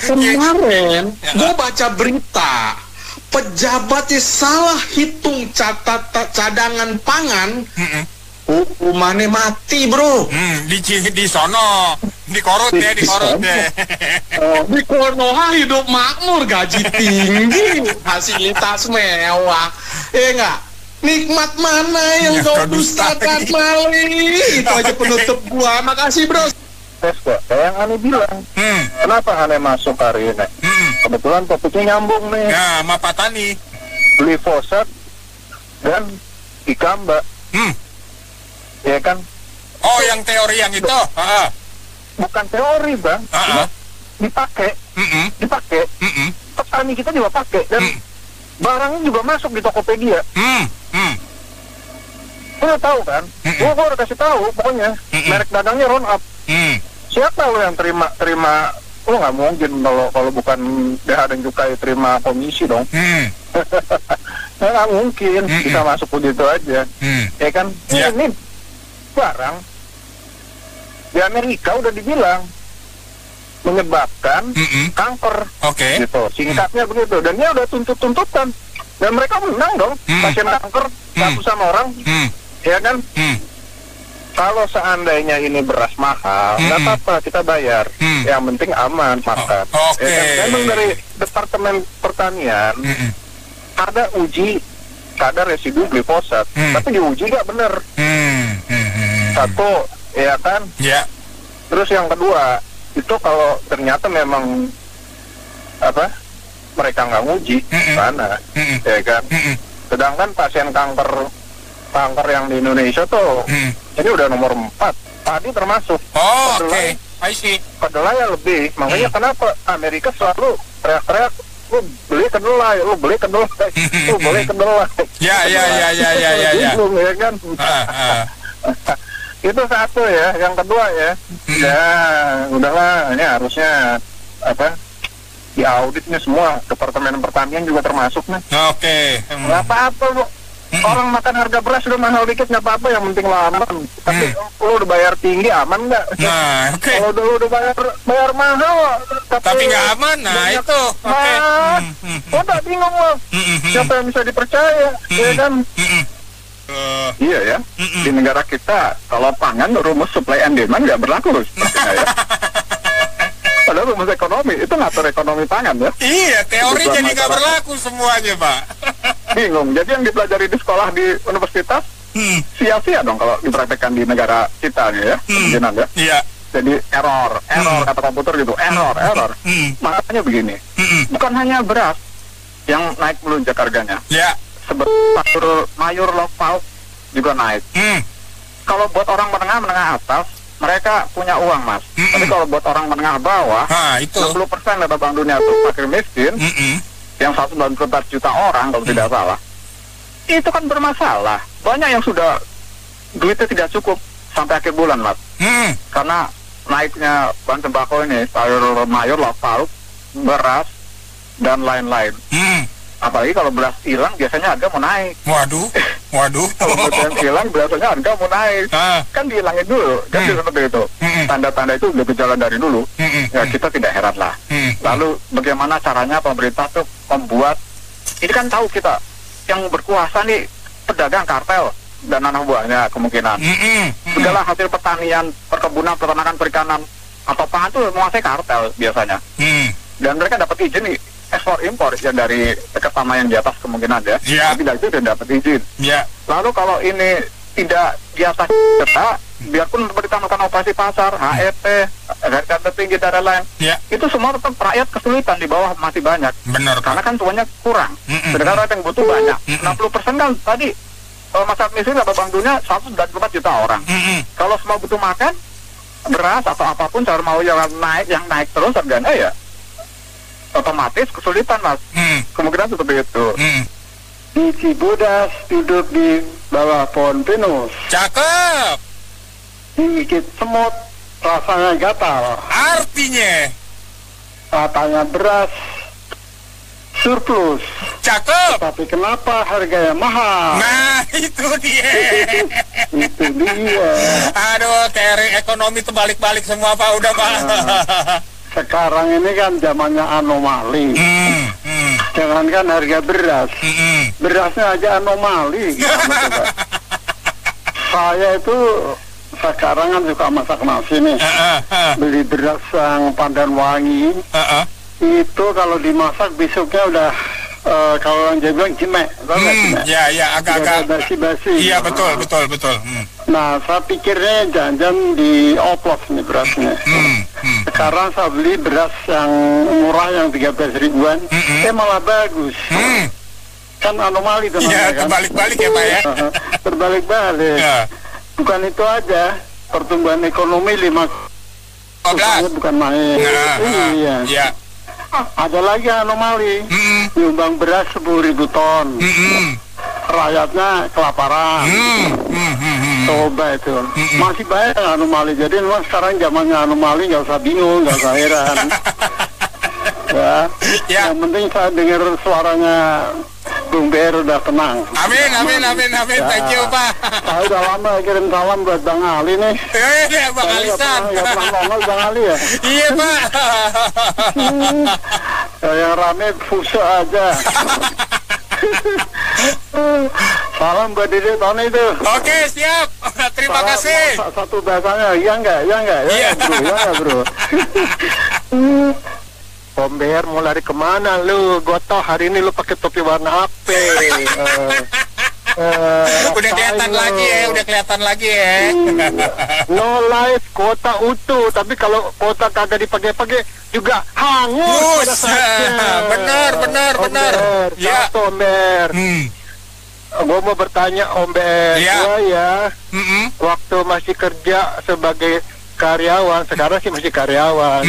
Kemarin gue baca berita pejabatnya salah hitung cadangan pangan, hukumannya mati, bro. Di sono dikorut ya. Di Konoha hidup makmur, gaji tinggi, fasilitas mewah, enggak? Nikmat mana yang kau dustakan, Mali? Itu aja penutup gua. Makasih, bro. Kayak yang Ani bilang, kenapa Ani masuk hari ini? Kebetulan topiknya nyambung nih. Ya, sama Pak Tani. Glifosat dan dikamba. Ya kan? Oh, yang teori yang itu? Bukan teori, Bang. Dipakai. Petani kita juga pakai. Dan barangnya juga masuk di Tokopedia. Lo tahu kan? Gue udah kasih tahu, pokoknya merek dagangnya Roundup. Siapa lo yang terima? Lo nggak mungkin kalau bukan DH dan Cukai terima komisi dong. Nggak mungkin bisa masuk begitu aja. Ya kan? Ini barang di Amerika udah dibilang menyebabkan kanker. Gitu. Singkatnya begitu. Dan dia udah tuntut-tuntutan. Dan mereka menang dong. Pasien kanker satu sama orang. Ya kan? Kalau seandainya ini beras mahal, nggak apa-apa, kita bayar. Yang penting aman makan. Ya kan? Memang dari Departemen Pertanian ada uji kadar residu glifosat, tapi diuji nggak bener. Satu, ya kan? Terus yang kedua, itu kalau ternyata memang mereka nggak nguji mana, ya kan? Sedangkan pasien kanker yang di Indonesia tuh ini udah nomor 4, padi termasuk. I see. Kedelai ya lebih, makanya kenapa Amerika selalu teriak-teriak, lu beli kedelai. Ya. Ya kan? Itu satu ya. Yang kedua ya, udahlah, ini harusnya di auditnya semua Departemen Pertanian juga termasuk nih. Nggak apa-apa, Bu. Orang makan harga beras udah mahal dikit nggak apa-apa, yang penting lo aman. Tapi lo udah bayar tinggi aman nggak? Kalau udah bayar mahal tapi nggak aman, itu. Udah bingung lo. Siapa yang bisa dipercaya? Ya kan? Iya ya. Di negara kita kalau pangan rumus supply and demand nggak berlaku loh. Padahal rumus ekonomi itu ngatur ekonomi pangan ya. Iya, teori jadi nggak berlaku semuanya, Pak. bingung. Jadi yang dipelajari di sekolah di universitas sia-sia dong kalau dipraktekkan di negara kita nih ya, kemungkinan ya. Iya. Jadi error kata komputer gitu, error. Makanya begini, bukan hanya beras yang naik melonjak harganya. Ya. Mayur lauk pauk juga naik. Kalau buat orang menengah atas, mereka punya uang, Mas. Tapi kalau buat orang menengah bawah, 60% data Bank Dunia itu fakir miskin, yang 194 juta orang kalau tidak salah, itu kan bermasalah. Banyak yang sudah duitnya tidak cukup sampai akhir bulan, Mas. Karena naiknya bahan sembako ini, sayur mayur, lauk pauk, beras, dan lain-lain. Apalagi kalau beras hilang biasanya harga mau naik. Waduh. Kalau beras hilang biasanya harga mau naik. Kan dihilangin dulu, kan seperti itu. Tanda-tanda itu udah gejala dari dulu. Ya kita tidak heran lah. Lalu bagaimana caranya pemerintah tuh membuat, ini kan tahu kita yang berkuasa nih pedagang kartel dan anak buahnya kemungkinan. Segala hasil pertanian, perkebunan, peternakan, perikanan atau pangan tuh menguasai kartel biasanya. Dan mereka dapat izin nih ekspor impor ya dari kerjasama yang di atas kemungkinan ya. Tapi dari itu sudah dapat izin. Lalu kalau ini tidak di atas kita, biarpun pemerintah melakukan operasi pasar, HET, harga tertinggi dan lain-lain, itu semua tetap rakyat kesulitan, di bawah masih banyak. Benar. Karena kan semuanya kurang. Sedangkan rakyat yang butuh banyak. 60% kan tadi masyarakat miskin dapat Bank Dunia 124 juta orang. Kalau semua butuh makan, beras atau apapun cara mau yang naik terus harganya ya otomatis kesulitan, Mas. Kemungkinan seperti itu. Di Cibodas duduk di bawah pohon pinus. Cakep. Digigit semut, rasanya gatal. Artinya? Katanya beras surplus. Cakep. Tapi kenapa harganya mahal? Nah, itu dia. Itu dia. Aduh, teori ekonomi itu balik-balik semua, Pak. Udah, Pak. Sekarang ini kan zamannya anomali. Jangankan harga beras, berasnya aja anomali. Saya itu sekarang kan suka masak nasi nih. Beli beras yang pandan wangi. Itu kalau dimasak besoknya udah kalau orang Jawa bilang cimek. Ya, agak-agak basi-basi. Iya, betul. Nah, saya pikirnya jangan di oplos nih berasnya. Sekarang saya beli beras yang murah yang 13 ribuan, malah bagus. Kan anomali teman-teman. Iya, terbalik-balik ya, Pak ya. Terbalik-balik. Bukan itu aja, pertumbuhan ekonomi 5% bukan main. Iya. Ada lagi anomali, nyumbang beras 10.000 ton. Rakyatnya kelaparan. Coba itu masih banyak anomali. Jadi memang sekarang zamannya anomali, nggak usah bingung, nggak usah heran. Yang penting saya dengar suaranya Bung Ber udah tenang. Amin. Thank you, Pak. Saya udah lama kirim salam buat Bang Ali nih. Iya, Bang Alisan. Nggak pernah nongol Bang Ali ya. Iya, Pak. Yang rame fuso aja. Salam buat Dede Tony itu. Oke, siap. Terima kasih. Satu bahasanya, iya enggak? Iya, bro. Om Ber mau lari kemana lu? Gua tau hari ini lu pakai topi warna apa? Udah kelihatan lagi ya. No life kota utuh, tapi kalau kota kagak dipakai-pakai juga hangus. Benar. Ya, Om Ber. Gue mau bertanya Om Ber, waktu masih kerja sebagai karyawan, sekarang sih masih karyawan.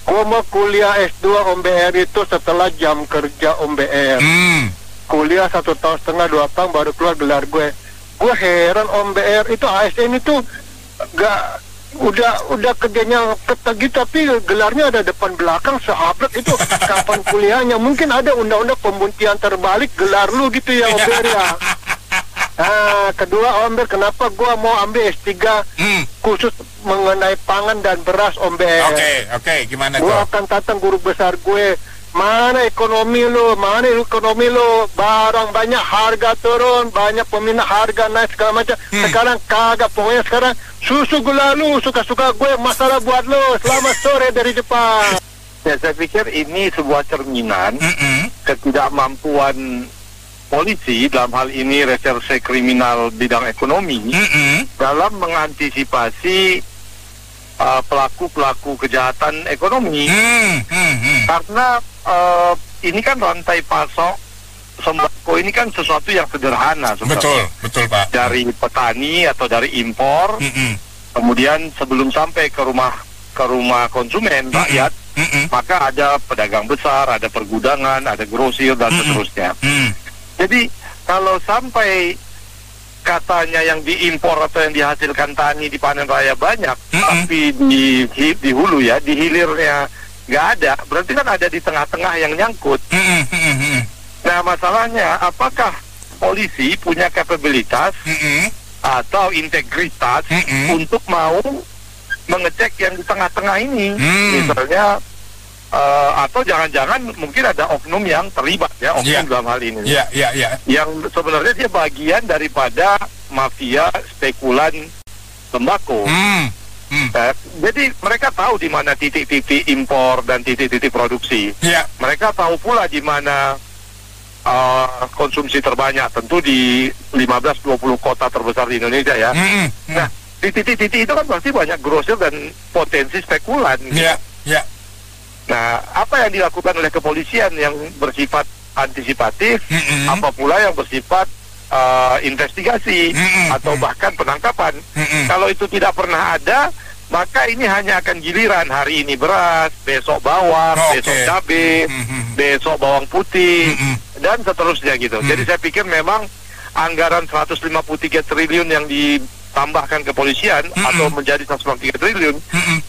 Gue mau kuliah S2 Om Ber itu setelah jam kerja Om Ber. Kuliah 1,5 tahun 2 tahun baru keluar gelar gue. Gue heran Om Ber, itu ASN itu gak udah kerjanya ketegi tapi gelarnya ada depan belakang seabrak itu. Kapan kuliahnya? Mungkin ada undang-undang pembuktian terbalik gelar lu gitu ya Om Ber ya. Nah, kedua Om Ber, kenapa gua mau ambil S3 khusus mengenai pangan dan beras Om Ber? Oke, gimana tuh? Gua akan tantang guru besar gue. Mana ekonomi lu, barang banyak harga turun, banyak peminat harga naik segala macam. Sekarang kagak, pokoknya sekarang susu gula lu, suka-suka gue, masalah buat lu. Selamat sore dari Jepang. Ya, saya pikir ini sebuah cerminan ketidakmampuan polisi dalam hal ini reserse kriminal bidang ekonomi dalam mengantisipasi pelaku-pelaku kejahatan ekonomi. Karena ini kan rantai pasok sembako ini kan sesuatu yang sederhana sebenarnya. Betul Pak. Dari petani atau dari impor, kemudian sebelum sampai ke rumah konsumen rakyat, maka ada pedagang besar, ada pergudangan, ada grosir dan seterusnya. Jadi kalau sampai katanya yang diimpor atau yang dihasilkan tani di panen raya banyak, tapi di hulu ya, di hilirnya nggak ada, berarti kan ada di tengah-tengah yang nyangkut. Nah masalahnya, apakah polisi punya kapabilitas atau integritas untuk mau mengecek yang di tengah-tengah ini? Misalnya atau jangan-jangan mungkin ada oknum yang terlibat ya, oknum dalam hal ini. Yang sebenarnya dia bagian daripada mafia spekulan tembakau. Jadi mereka tahu di mana titik-titik impor dan titik-titik produksi. Mereka tahu pula di mana konsumsi terbanyak, tentu di 15-20 kota terbesar di Indonesia ya. Nah, di titik-titik itu kan pasti banyak grosir dan potensi spekulan. Nah, apa yang dilakukan oleh kepolisian yang bersifat antisipatif, apa pula yang bersifat investigasi atau bahkan penangkapan. Kalau itu tidak pernah ada, maka ini hanya akan giliran, hari ini beras, besok bawang, besok cabai, besok bawang putih, dan seterusnya gitu. Jadi saya pikir memang anggaran 153 triliun yang ditambahkan kepolisian atau menjadi 153 triliun,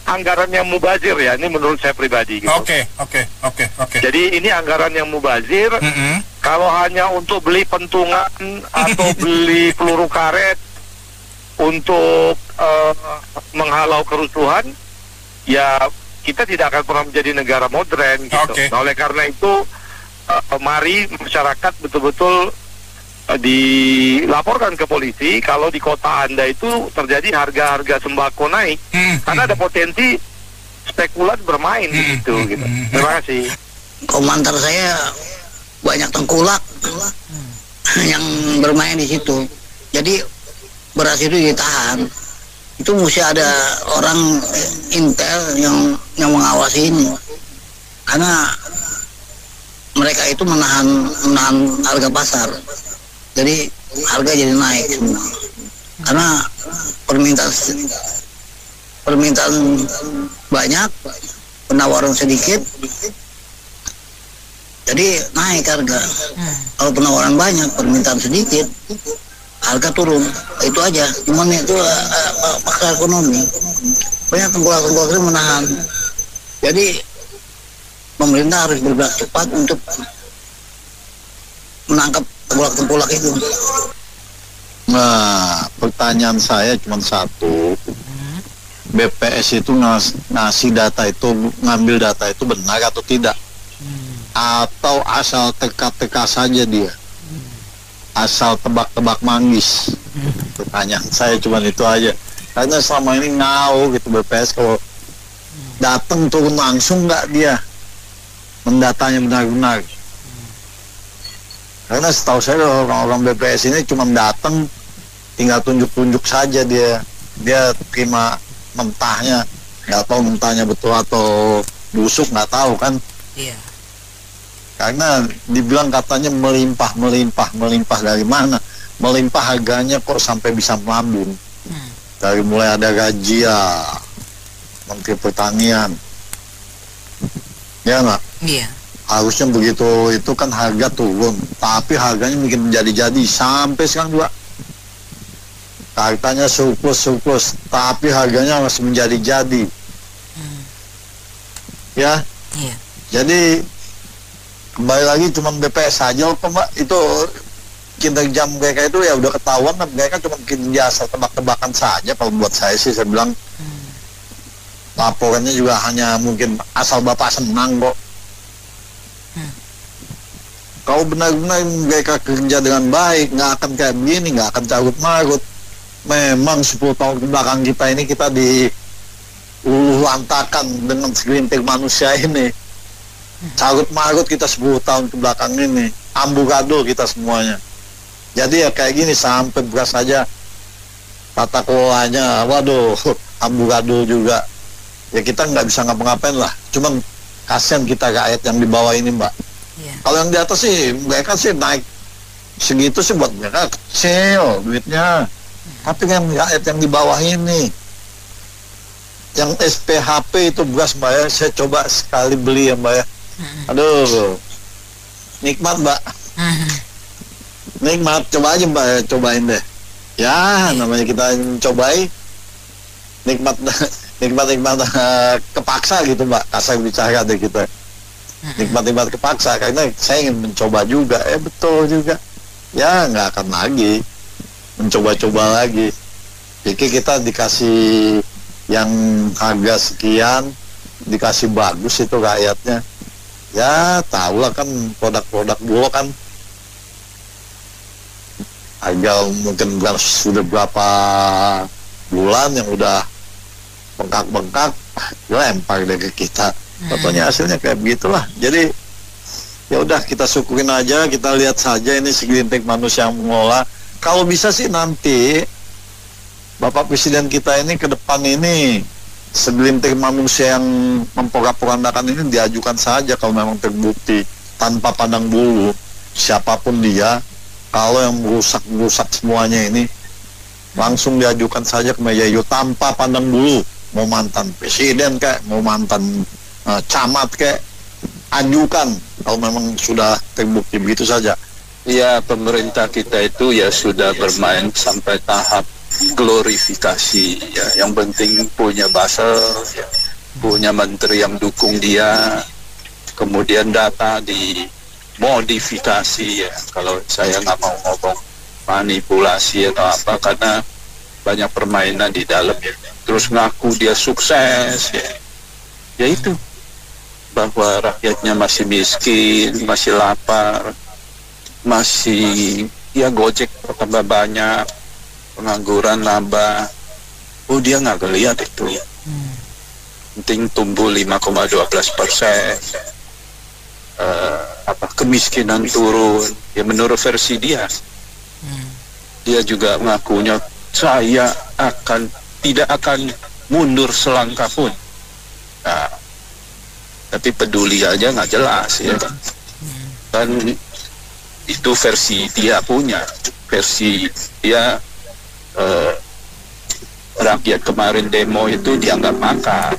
anggaran yang mubazir ya, ini menurut saya pribadi gitu. Jadi ini anggaran yang mubazir. Kalau hanya untuk beli pentungan atau beli peluru karet untuk menghalau kerusuhan, ya kita tidak akan pernah menjadi negara modern gitu. Nah, oleh karena itu mari masyarakat betul-betul dilaporkan ke polisi kalau di kota Anda itu terjadi harga-harga sembako naik, karena ada potensi spekulan bermain di situ gitu. Terima kasih. Komentar saya banyak tengkulak yang bermain di situ. Jadi beras itu ditahan, itu mesti ada orang intel yang mengawasi ini, karena mereka itu menahan harga pasar. Jadi harga jadi naik semua karena permintaan banyak, penawaran sedikit, jadi naik harga. Kalau penawaran banyak, permintaan sedikit, harga turun. Itu aja. Cuman itu pakar ekonomi. Banyak tengkulak-tengkulak itu menahan. Jadi pemerintah harus bergerak cepat untuk menangkap tengkulak-tengkulak itu. Nah, pertanyaan saya cuma satu. BPS itu ngasih data itu, ngambil data itu benar atau tidak? Atau asal teka-teka saja dia? Asal tebak-tebak manggis? Pertanyaan saya cuma itu aja. Karena selama ini ngau gitu BPS, kalau datang turun langsung nggak dia mendatanya benar-benar. Karena setahu saya orang-orang BPS ini cuma datang, tinggal tunjuk-tunjuk saja dia terima mentahnya, nggak tahu mentahnya betul atau busuk, nggak tahu kan. Iya. Karena dibilang katanya melimpah dari mana? Melimpah harganya kok sampai bisa melambung. Dari mulai ada gaji ya Menteri Pertanian, ya nggak? Iya. Harusnya begitu itu kan harga turun, tapi harganya mungkin menjadi-jadi sampai sekarang juga. Katanya surplus, tapi harganya masih menjadi-jadi. Ya. Iya. Jadi kembali lagi cuma BPS saja Mbak, itu kinerja mereka itu ya udah ketahuan, mereka cuma kinerja asal tebak-tebakan saja. Kalau buat saya sih, saya bilang laporannya juga hanya mungkin asal Bapak senang kok. Kalau benar-benar mereka kerja dengan baik, nggak akan kayak begini, nggak akan carut-marut. Memang 10 tahun kebelakang kita ini, kita diuluh-lantakan dengan segelintir manusia ini. Carut-marut kita 10 tahun kebelakang ini. amburadul kita semuanya. Jadi ya kayak gini, sampai beras aja tata kelolanya, waduh, amburadul juga. Ya kita nggak bisa ngapa-ngapain lah. Cuman kasihan kita rakyat yang di bawah ini, Mbak. Kalau yang di atas sih, mereka sih naik segitu sih buat mereka kecil duitnya. Tapi yang rakyat yang di bawah ini, yang SPHP itu beras, Mbak ya, saya coba sekali beli ya, Mbak ya. Aduh, nikmat, Mbak. Nikmat, coba aja, Mbak ya, cobain deh. Ya, namanya kita cobain, nikmat kepaksa gitu, Mbak, kasar bicara deh kita. Nikmat kepaksa karena saya ingin mencoba juga. Betul juga. Ya nggak akan lagi mencoba-coba lagi. Jadi kita dikasih yang harga sekian, dikasih bagus itu rakyatnya. Ya tahulah kan produk-produk Bulog kan harga mungkin sudah berapa bulan yang udah bengkak-bengkak, lempar deh ke kita. Contohnya hasilnya kayak begitulah. Jadi ya udah, kita syukurin aja, kita lihat saja ini segelintir manusia yang mengelola. Kalau bisa sih nanti Bapak Presiden kita ini ke depan ini segelintir manusia yang memporak-porandakan ini diajukan saja kalau memang terbukti, tanpa pandang bulu siapapun dia. Kalau yang merusak semuanya ini langsung diajukan saja ke meja itu tanpa pandang bulu, mau mantan presiden kayak, mau mantan camat kayak, ajukan kalau memang sudah terbukti. Begitu saja. Ya, pemerintah kita itu ya sudah bermain sampai tahap glorifikasi ya. Yang penting punya buzzer ya, punya menteri yang dukung dia, kemudian data dimodifikasi ya. Kalau saya nggak mau ngomong manipulasi atau apa, karena banyak permainan di dalam ya. Terus ngaku dia sukses ya. Ya itu, bahwa rakyatnya masih miskin, masih lapar, masih ya gojek tambah banyak, pengangguran nambah. Oh, dia nggak ngeliat itu. Penting tumbuh 5,12%, kemiskinan turun. Ya menurut versi dia. Dia juga ngakunya saya tidak akan mundur selangkah pun. Nah, tapi peduli aja nggak jelas ya kan. Itu versi dia punya, versi dia. Rakyat kemarin demo itu dianggap makar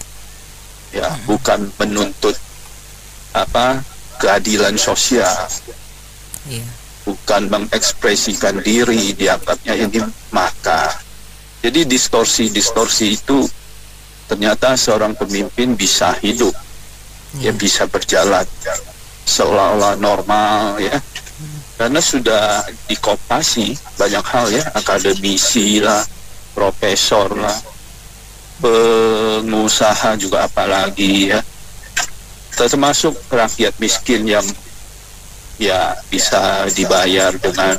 ya, bukan menuntut keadilan sosial, bukan mengekspresikan diri, dianggapnya ini makar. Jadi distorsi itu ternyata seorang pemimpin bisa hidup, ya bisa berjalan seolah-olah normal ya, karena sudah dikopasi banyak hal ya, akademisi lah, profesor lah, pengusaha juga apalagi ya, termasuk rakyat miskin yang ya bisa dibayar dengan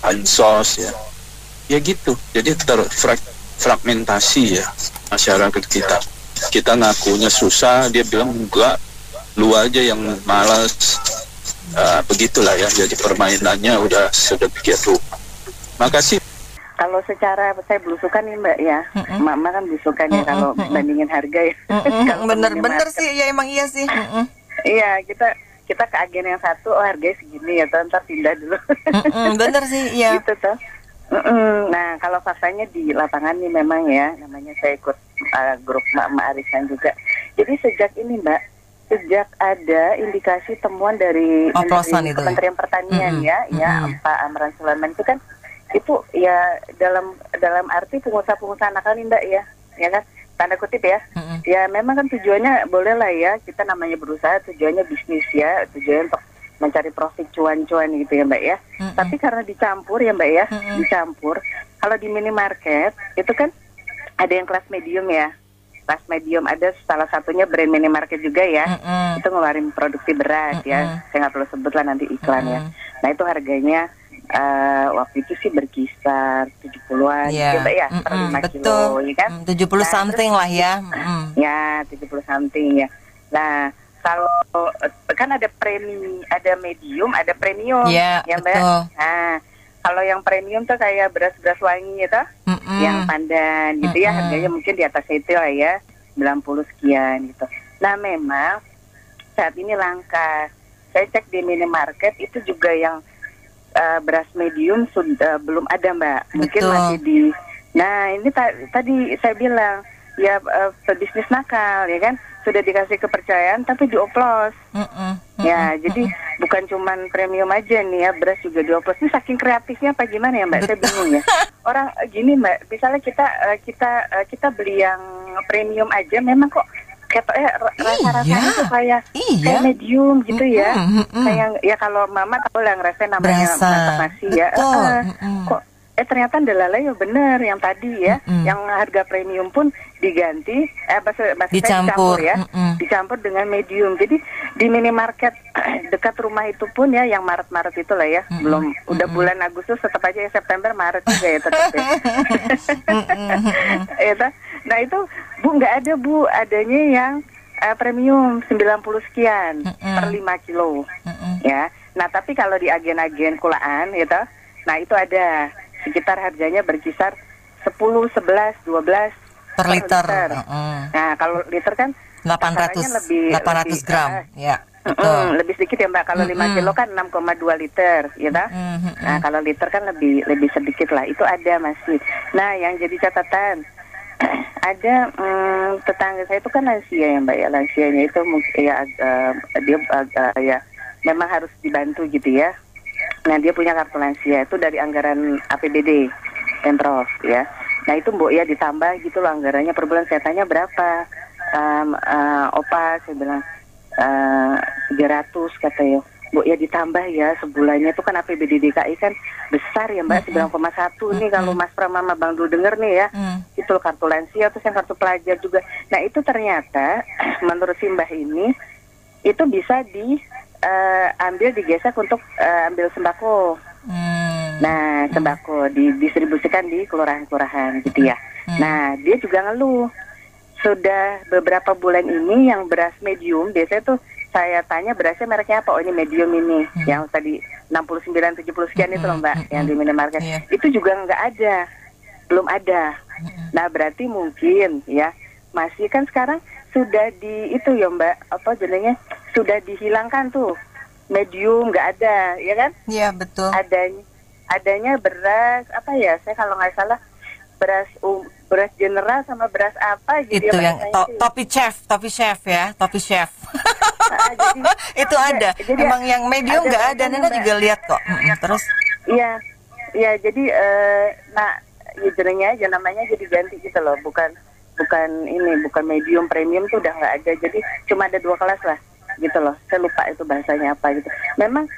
bansos ya, ya gitu. Jadi terfragmentasi ya masyarakat kita. Kita ngakunya susah, dia bilang enggak, lu aja yang malas. Begitulah ya, jadi permainannya udah sedemikian rupa. Makasih. Kalau secara saya belusukan nih Mbak ya, Mama kan belusukan ya kalau bandingin harga ya. Bener sih, ya emang iya sih. Iya, kita ke agen yang satu, oh harganya segini ya, ntar pindah dulu. Bener sih, iya. Gitu tuh. Nah, kalau faktanya di lapangan nih memang ya, namanya saya ikut grup Mak Arisan juga. Jadi sejak ini Mbak, sejak ada indikasi temuan dari Kementerian Pertanian ya Pak Amran Sulaiman itu kan, itu ya dalam arti pengusaha-pengusaha nakal nih Mbak ya kan, tanda kutip ya. Ya memang kan tujuannya boleh lah ya, kita namanya berusaha, tujuannya bisnis ya, tujuannya untuk mencari profit cuan-cuan gitu ya Mbak ya. Tapi karena dicampur ya Mbak ya, dicampur. Kalau di minimarket itu kan ada yang kelas medium ya. Kelas medium ada salah satunya brand minimarket juga ya. Itu ngeluarin produksi beras ya. Saya nggak perlu sebut lah nanti iklan ya. Nah itu harganya waktu itu sih berkisar 70-an ya Mbak ya, per 5 kilo ya kan. 70 something lah ya. Ya 70 something ya. Nah kalau kan ada ada medium, ada premium, ya Mbak. Betul. Nah, kalau yang premium tuh kayak beras-beras wangi itu, yang pandan gitu ya, harganya mungkin di atas itu lah ya, 90 sekian gitu. Nah, memang saat ini langka. Saya cek di minimarket itu juga yang beras medium sudah belum ada, Mbak. Mungkin masih di. Nah, ini tadi saya bilang ya bisnis nakal ya kan, sudah dikasih kepercayaan tapi dioplos. Ya, jadi bukan cuman premium aja nih ya, beras juga dioplos. Ini saking kreatifnya apa gimana ya, Mbak? Saya bingung ya. Orang gini, Mbak, misalnya kita beli yang premium aja, memang kok rasa-rasanya itu kayak medium gitu ya. Kayak ya kalau mama tahu lah ngerasain namanya masak nasi ya. Kok ternyata ndelala ya bener yang tadi ya, yang harga premium pun diganti dicampur ya, dicampur dengan medium. Jadi di minimarket dekat rumah itu pun ya, yang Maret itu lah ya, belum udah bulan Agustus tetap aja ya, September Maret juga ya tetap ya. Nah itu Bu nggak ada Bu, adanya yang premium 90 sekian per 5 kilo ya. Nah tapi kalau di agen-agen kulaan gitu, nah itu ada sekitar harganya berkisar 10, 11, 12 per liter. Nah, kalau liter kan 800 gram. Ya. Lebih sedikit ya, Mbak. Kalau 5 kilo kan 6,2 liter, ya tak? Nah, kalau liter kan lebih sedikit lah. Itu ada masih. Nah, yang jadi catatan ada tetangga saya itu kan lansia ya, Mbak ya. Lansianya itu ya dia memang harus dibantu gitu ya. Nah, dia punya kartu lansia itu dari anggaran APBD Pemprov ya. Nah, itu Mbok ya ditambah gitu loh anggarannya per bulan. Saya tanya berapa? Opa, saya bilang 300 katanya. Mbok ya ditambah ya sebulannya, itu kan APBD DKI kan besar ya, Mbak, 9,1 nih kalau Mas Pram sama Bang Dul denger nih ya. Itu kartu lansia, terus yang kartu pelajar juga. Nah, itu ternyata menurut si Mbah ini itu bisa ambil digesek untuk ambil sembako. Nah, sembako didistribusikan di kelurahan-kelurahan gitu ya. Nah, dia juga ngeluh. Sudah beberapa bulan ini yang beras medium, biasanya tuh saya tanya berasnya mereknya apa? Oh, ini medium ini. Yang tadi 69, 70 sekian itu loh, Mbak, yang di minimarket. Itu juga nggak ada. Belum ada. Nah, berarti mungkin ya, masih kan sekarang sudah itu ya, Mbak, apa jenengnya? Sudah dihilangkan tuh medium, nggak ada, ya kan? Iya, betul. Adanya beras apa ya? Saya kalau nggak salah beras general sama beras apa gitu. Itu ya, yang topi chef ya, topi chef. Jadi, itu ada. Jadi, emang yang medium nggak ada, Nena juga lihat kok. Terus? Iya, jadi ya jenengnya aja, namanya jadi ganti gitu loh, bukan medium premium tuh udah nggak ada. Jadi cuma ada 2 kelas lah gitu loh. Saya lupa itu bahasanya apa gitu. Memang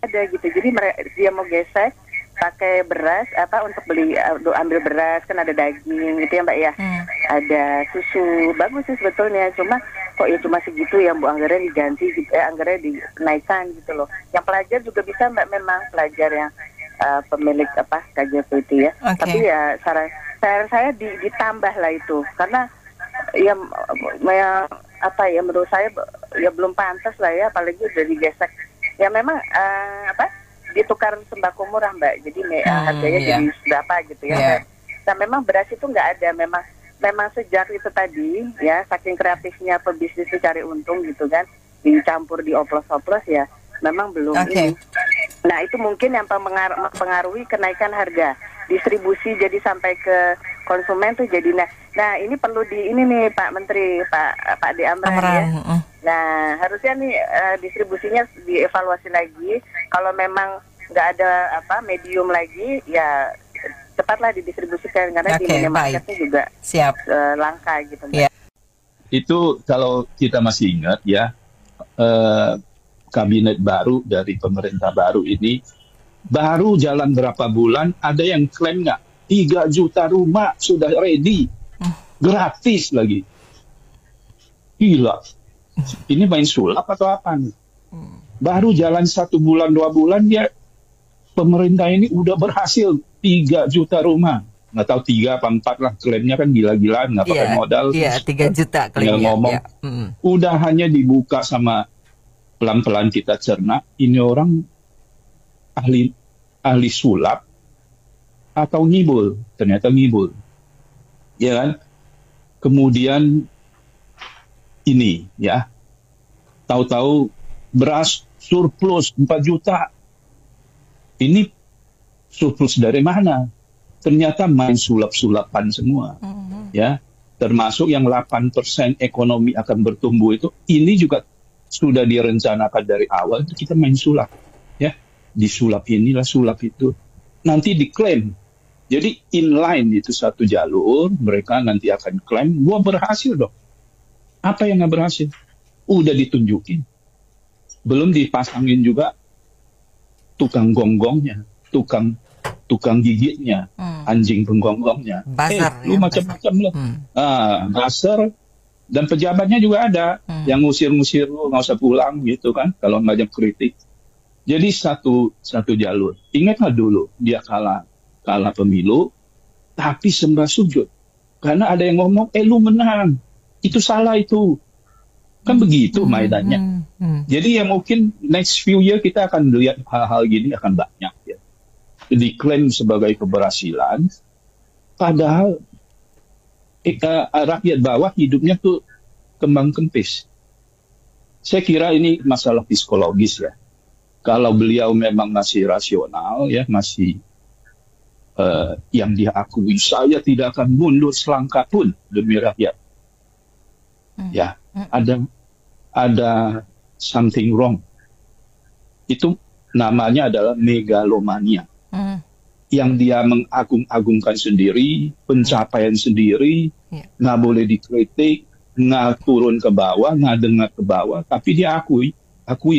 ada gitu. Jadi dia mau gesek pakai beras apa untuk beli ambil beras, kan ada daging gitu ya, Mbak ya. Ada susu, bagus sih sebetulnya. Cuma kok ya cuma segitu ya, Bu, anggarannya diganti gitu, anggarannya dinaikkan gitu loh. Yang pelajar juga bisa, Mbak, memang pelajar yang pemilik KJP itu ya. Tapi ya saran saya ditambah lah itu, karena ya menurut saya ya belum pantas lah ya, apalagi udah digesek. Ya memang ditukar sembako murah, Mbak, jadi harganya jadi berapa gitu ya. Nah, memang beras itu nggak ada, memang sejak itu tadi ya, saking kreatifnya pebisnis cari untung gitu kan, dicampur dioplos-oplos ya, memang belum ini. Nah, itu mungkin yang mempengaruhi kenaikan harga distribusi, jadi sampai ke konsumen tuh jadi nah ini perlu ini nih Pak Menteri, Pak D. Amran ya. Nah, harusnya nih distribusinya dievaluasi lagi. Kalau memang nggak ada medium lagi, ya cepatlah didistribusikan, karena di minimarketnya juga langka gitu. Itu kalau kita masih ingat ya, kabinet baru dari pemerintah baru ini baru jalan berapa bulan, ada yang klaim nggak 3 juta rumah sudah ready, gratis lagi. Gila, ini main sulap atau apa nih? Baru jalan 1 bulan 2 bulan ya, pemerintah ini udah berhasil 3 juta rumah nggak tahu 3 apa 4 lah, klaimnya kan gila-gilaan, nggak pakai modal. Iya, 3 juta klaimnya. Ngomong, udah hanya dibuka sama pelan-pelan kita cerna, ini orang ahli sulap atau ngibul, ternyata ngibul, ya kan? Kemudian ini ya, tahu-tahu beras surplus 4 juta, ini surplus dari mana? Ternyata main sulap-sulapan semua, ya, termasuk yang 8% ekonomi akan bertumbuh itu, ini juga sudah direncanakan dari awal, kita main sulap, ya, disulap inilah sulap itu, nanti diklaim. Jadi inline itu satu jalur, mereka nanti akan klaim, gua berhasil dong. Apa yang nggak berhasil? Udah ditunjukin. Belum dipasangin juga tukang gonggongnya, tukang gigitnya, anjing penggonggongnya. Lu macam-macam loh. Buzzer, dan pejabatnya juga ada yang ngusir-ngusir lu, nggak usah pulang gitu kan, kalau nggak ada kritik. Jadi satu jalur. Ingat nggak dulu dia kalah pemilu, tapi sembah sujud. Karena ada yang ngomong, lu menang, itu salah itu. Kan begitu maidannya. Jadi ya mungkin next few year kita akan lihat hal-hal gini akan banyak ya. Diklaim sebagai keberhasilan, padahal rakyat bawah hidupnya tuh kembang kempis. Saya kira ini masalah psikologis ya. Kalau beliau memang masih rasional ya, masih yang dia akui, saya tidak akan mundur selangkah pun demi rakyat. Ya, ada something wrong. Itu namanya adalah megalomania. Yang dia mengagung-agungkan sendiri, pencapaian sendiri, nggak boleh dikritik, nggak turun ke bawah, nggak dengar ke bawah, tapi dia akui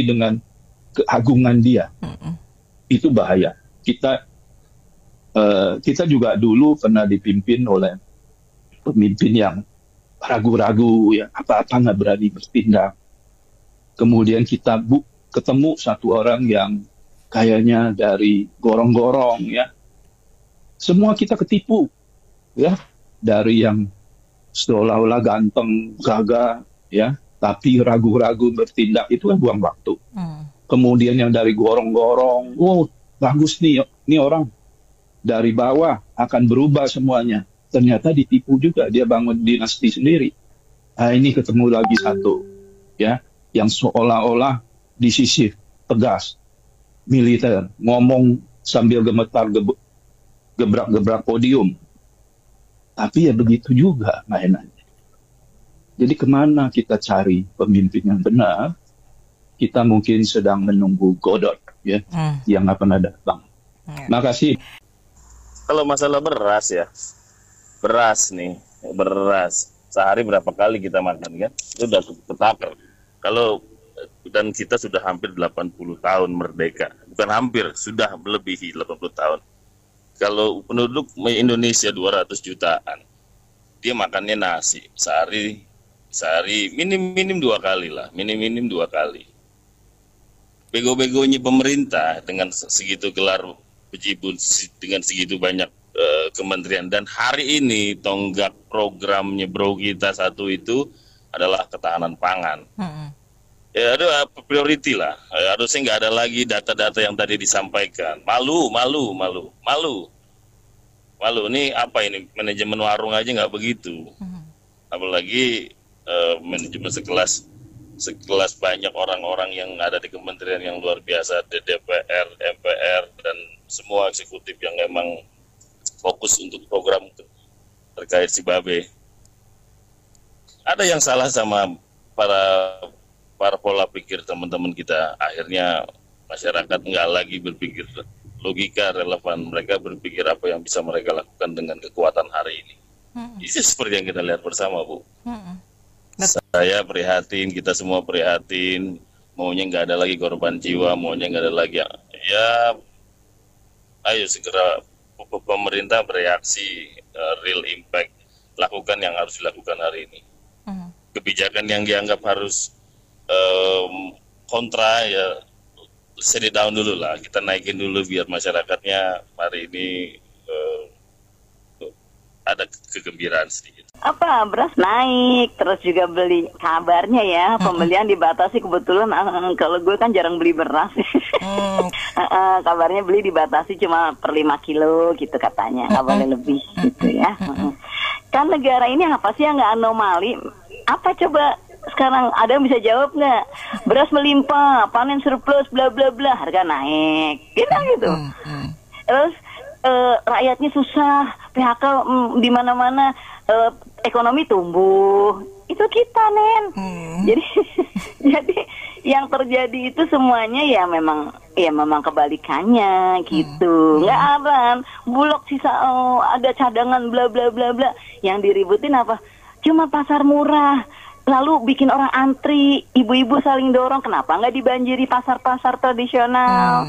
dengan keagungan dia. Itu bahaya. Kita juga dulu pernah dipimpin oleh pemimpin yang ragu-ragu, ya apa-apa nggak berani bertindak. Kemudian kita ketemu satu orang yang kayaknya dari gorong-gorong, ya. Semua kita ketipu, ya, dari yang seolah-olah ganteng, gagah, ya, tapi ragu-ragu bertindak, itu kan buang waktu. Kemudian yang dari gorong-gorong, bagus nih, ini orang dari bawah akan berubah semuanya. Ternyata ditipu juga, dia bangun dinasti sendiri. Nah, ini ketemu lagi satu, ya, yang seolah-olah disisif, tegas, militer, ngomong sambil gemetar, gebrak-gebrak podium. Tapi ya begitu juga mainannya. Jadi kemana kita cari pemimpin yang benar? Kita mungkin sedang menunggu Godot, ya, yang nggak pernah datang. Makasih. Kalau masalah beras ya, beras sehari berapa kali kita makan kan, itu udah ketakar. Kalau dan kita sudah hampir 80 tahun merdeka, bukan hampir, sudah melebihi 80 tahun. Kalau penduduk Indonesia 200 jutaan, dia makannya nasi sehari minim 2 kali lah, minim 2 kali. Bego-begonya pemerintah dengan segitu gelar bejibun, dengan segitu banyak kementerian, dan hari ini tonggak programnya bro kita satu itu adalah ketahanan pangan. Ya ada priority lah, harusnya nggak ada lagi data-data yang tadi disampaikan. Malu. Ini apa ini, manajemen warung aja nggak begitu, apalagi manajemen sekelas banyak orang-orang yang ada di kementerian yang luar biasa, di DPR, MPR, dan semua eksekutif yang memang fokus untuk program terkait si Babe. Ada yang salah sama para pola pikir teman-teman kita. Akhirnya masyarakat nggak lagi berpikir logika relevan, mereka berpikir apa yang bisa mereka lakukan dengan kekuatan hari ini. Itu seperti yang kita lihat bersama, Bu. Saya prihatin, kita semua prihatin, maunya nggak ada lagi korban jiwa, maunya nggak ada lagi ya ayo segera pemerintah bereaksi, real impact, lakukan yang harus dilakukan hari ini. Kebijakan yang dianggap harus kontra ya set it down dulu lah, kita naikin dulu biar masyarakatnya hari ini ada kegembiraan sedikit. Apa beras naik, terus juga beli kabarnya ya pembelian dibatasi kebetulan. Kalau gue kan jarang beli beras. Kabarnya beli dibatasi cuma per 5 kilo gitu katanya, nggak boleh lebih gitu ya. Kan negara ini apa sih yang nggak anomali? Apa coba sekarang ada yang bisa jawab nggak? Beras melimpah, panen surplus, bla bla bla, harga naik, gitu. Terus rakyatnya susah, PHK di mana-mana, ekonomi tumbuh, itu kita jadi yang terjadi itu semuanya ya memang kebalikannya gitu. Nggak aman, Bulog sisa ada cadangan bla bla bla bla, yang diributin apa? Cuma pasar murah, lalu bikin orang antri, ibu-ibu saling dorong, kenapa nggak dibanjiri pasar-pasar tradisional?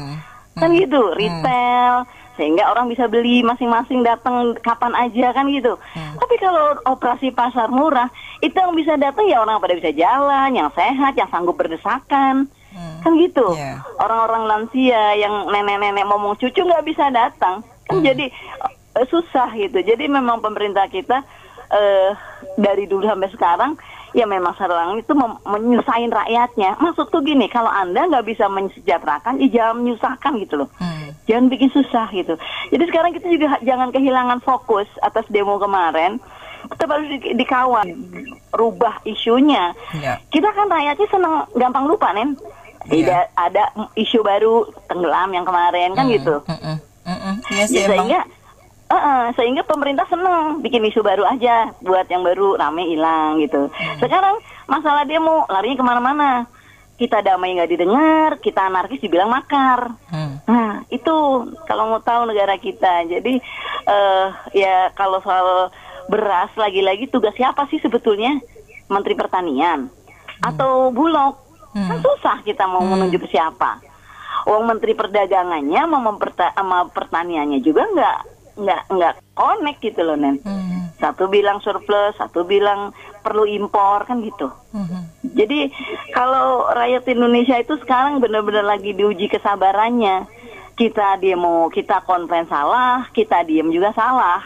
Kan gitu, retail, sehingga orang bisa beli masing-masing datang kapan aja kan gitu. Tapi kalau operasi pasar murah, itu yang bisa datang ya orang pada bisa jalan, yang sehat, yang sanggup berdesakan. Kan gitu. Orang-orang lansia yang nenek-nenek ngomong cucu nggak bisa datang. Kan jadi susah gitu. Jadi memang pemerintah kita dari dulu sampai sekarang ya memang serang itu menyusahin rakyatnya. Maksudku gini, kalau Anda nggak bisa mensejahterakan, ya jangan menyusahkan gitu loh. Jangan bikin susah gitu. Jadi sekarang kita juga jangan kehilangan fokus atas demo kemarin. Kita harus dikawal, rubah isunya. Kita kan rakyatnya senang gampang lupa, Tidak ada isu baru tenggelam yang kemarin kan gitu. Sehingga pemerintah senang bikin isu baru aja, buat yang baru rame hilang gitu. Sekarang masalah demo larinya kemana-mana. Kita damai nggak didengar, kita anarkis dibilang makar. Nah itu kalau mau tahu negara kita. Jadi ya kalau soal beras lagi-lagi tugas siapa sih sebetulnya? Menteri Pertanian atau Bulog? Kan susah kita mau menunjuk siapa. Menteri Perdagangannya sama pertaniannya juga nggak connect gitu loh, Satu bilang surplus, satu bilang perlu impor kan gitu. Jadi kalau rakyat Indonesia itu sekarang benar-benar lagi diuji kesabarannya. Kita demo, kita konven salah, kita diem juga salah.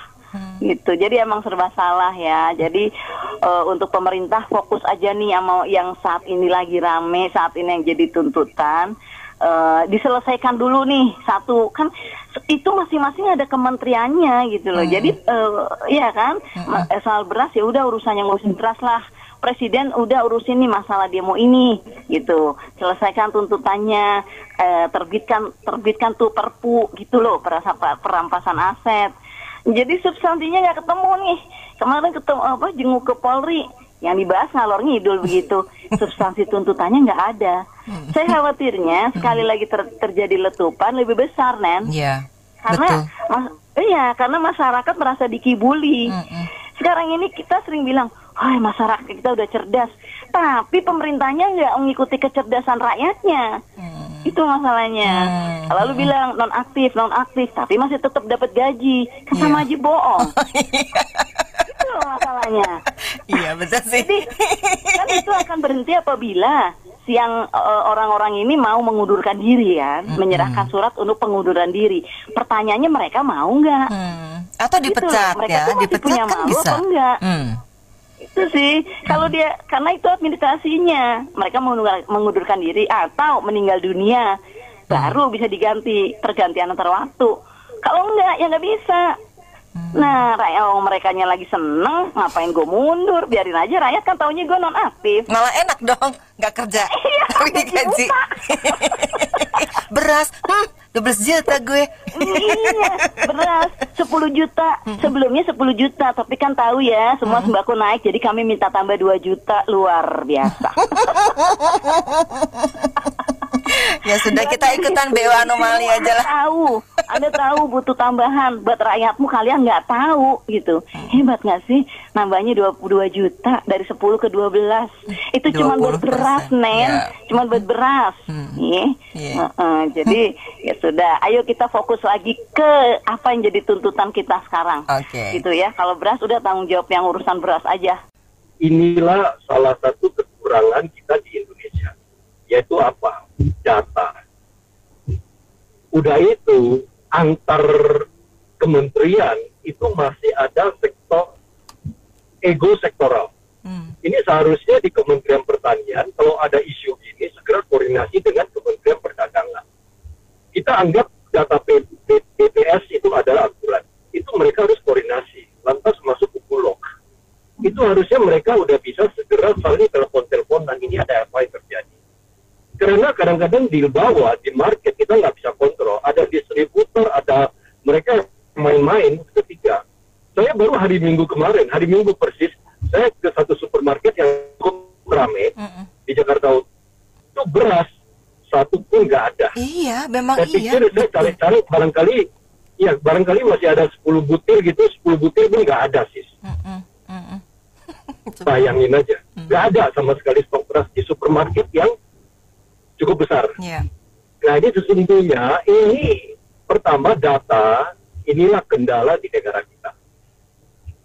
Gitu. Jadi emang serba salah ya. Jadi untuk pemerintah fokus aja nih sama yang saat ini lagi rame, saat ini yang jadi tuntutan. Diselesaikan dulu nih satu, kan itu masing-masing ada kementeriannya gitu loh. Jadi ya kan soal beras ya udah urusan yang ngurusin beras lah. Presiden udah urusin nih masalah demo ini gitu. Selesaikan tuntutannya, terbitkan tuh perpu gitu loh, perampasan aset. Jadi substansinya nggak ketemu nih. Kemarin ketemu jenguk ke Polri, yang dibahas ngalor ngidul begitu. Substansi tuntutannya nggak ada. Saya khawatirnya sekali lagi terjadi letupan lebih besar, Iya. Karena karena masyarakat merasa dikibuli. Sekarang ini kita sering bilang, masyarakat kita udah cerdas, tapi pemerintahnya nggak mengikuti kecerdasan rakyatnya. Itu masalahnya. Lalu bilang non aktif, tapi masih tetap dapat gaji, kan sama aja bohong. Itu masalahnya. Iya betul sih. Jadi kan itu akan berhenti apabila siang orang-orang ini mau mengundurkan diri kan, menyerahkan surat untuk pengunduran diri. Pertanyaannya mereka mau nggak? Atau dipecat gitu, ya? Dipecat kan bisa. Apa enggak? Itu sih, kalau dia, karena itu administrasinya, mereka mengundurkan diri atau meninggal dunia, baru bisa diganti, pergantian antar waktu. Kalau enggak, ya nggak bisa. Nah, merekanya lagi seneng, ngapain gue mundur, biarin aja, rakyat kan taunya gue non aktif. Malah enak dong, nggak kerja, tapi digaji. Beras, 12 juta gue. Iya, beras 10 juta. Sebelumnya 10 juta, tapi kan tahu ya, semua sembako naik, jadi kami minta tambah 2 juta, luar biasa. Ya sudah, kita ikutan BO anomali aja lah. Anda tahu butuh tambahan buat rakyatmu, kalian nggak tahu gitu. Hebat nggak sih? Nambahnya 22 juta dari 10 ke 12. Itu cuma buat beras, cuma buat beras. Jadi ya sudah, ayo kita fokus lagi ke apa yang jadi tuntutan kita sekarang. Gitu ya. Kalau beras udah tanggung jawab yang urusan beras aja. Inilah salah satu kekurangan kita di Indonesia, yaitu apa? Data. Udah itu antar kementerian itu masih ada sektor ego sektoral. Ini seharusnya di Kementerian Pertanian kalau ada isu ini segera koordinasi dengan Kementerian Perdagangan. Kita anggap data BPS itu adalah aturan. Itu mereka harus koordinasi. Lantas masuk ke Bulog. Itu harusnya mereka udah bisa segera saling telepon dan ini ada apa yang terjadi. Karena kadang-kadang di bawah, di market kita nggak bisa kontrol. Ada distributor, ada mereka main-main ketiga. Saya baru hari Minggu kemarin, hari Minggu persis, saya ke satu supermarket yang cukup ramai di Jakarta. Itu beras satu pun nggak ada. Iya, memang saya pikir saya cari-cari barangkali masih ada 10 butir gitu, 10 butir pun nggak ada sis. Bayangin aja, nggak ada sama sekali stok beras di supermarket yang cukup besar. Nah ini sesungguhnya ini pertama data inilah kendala di negara kita.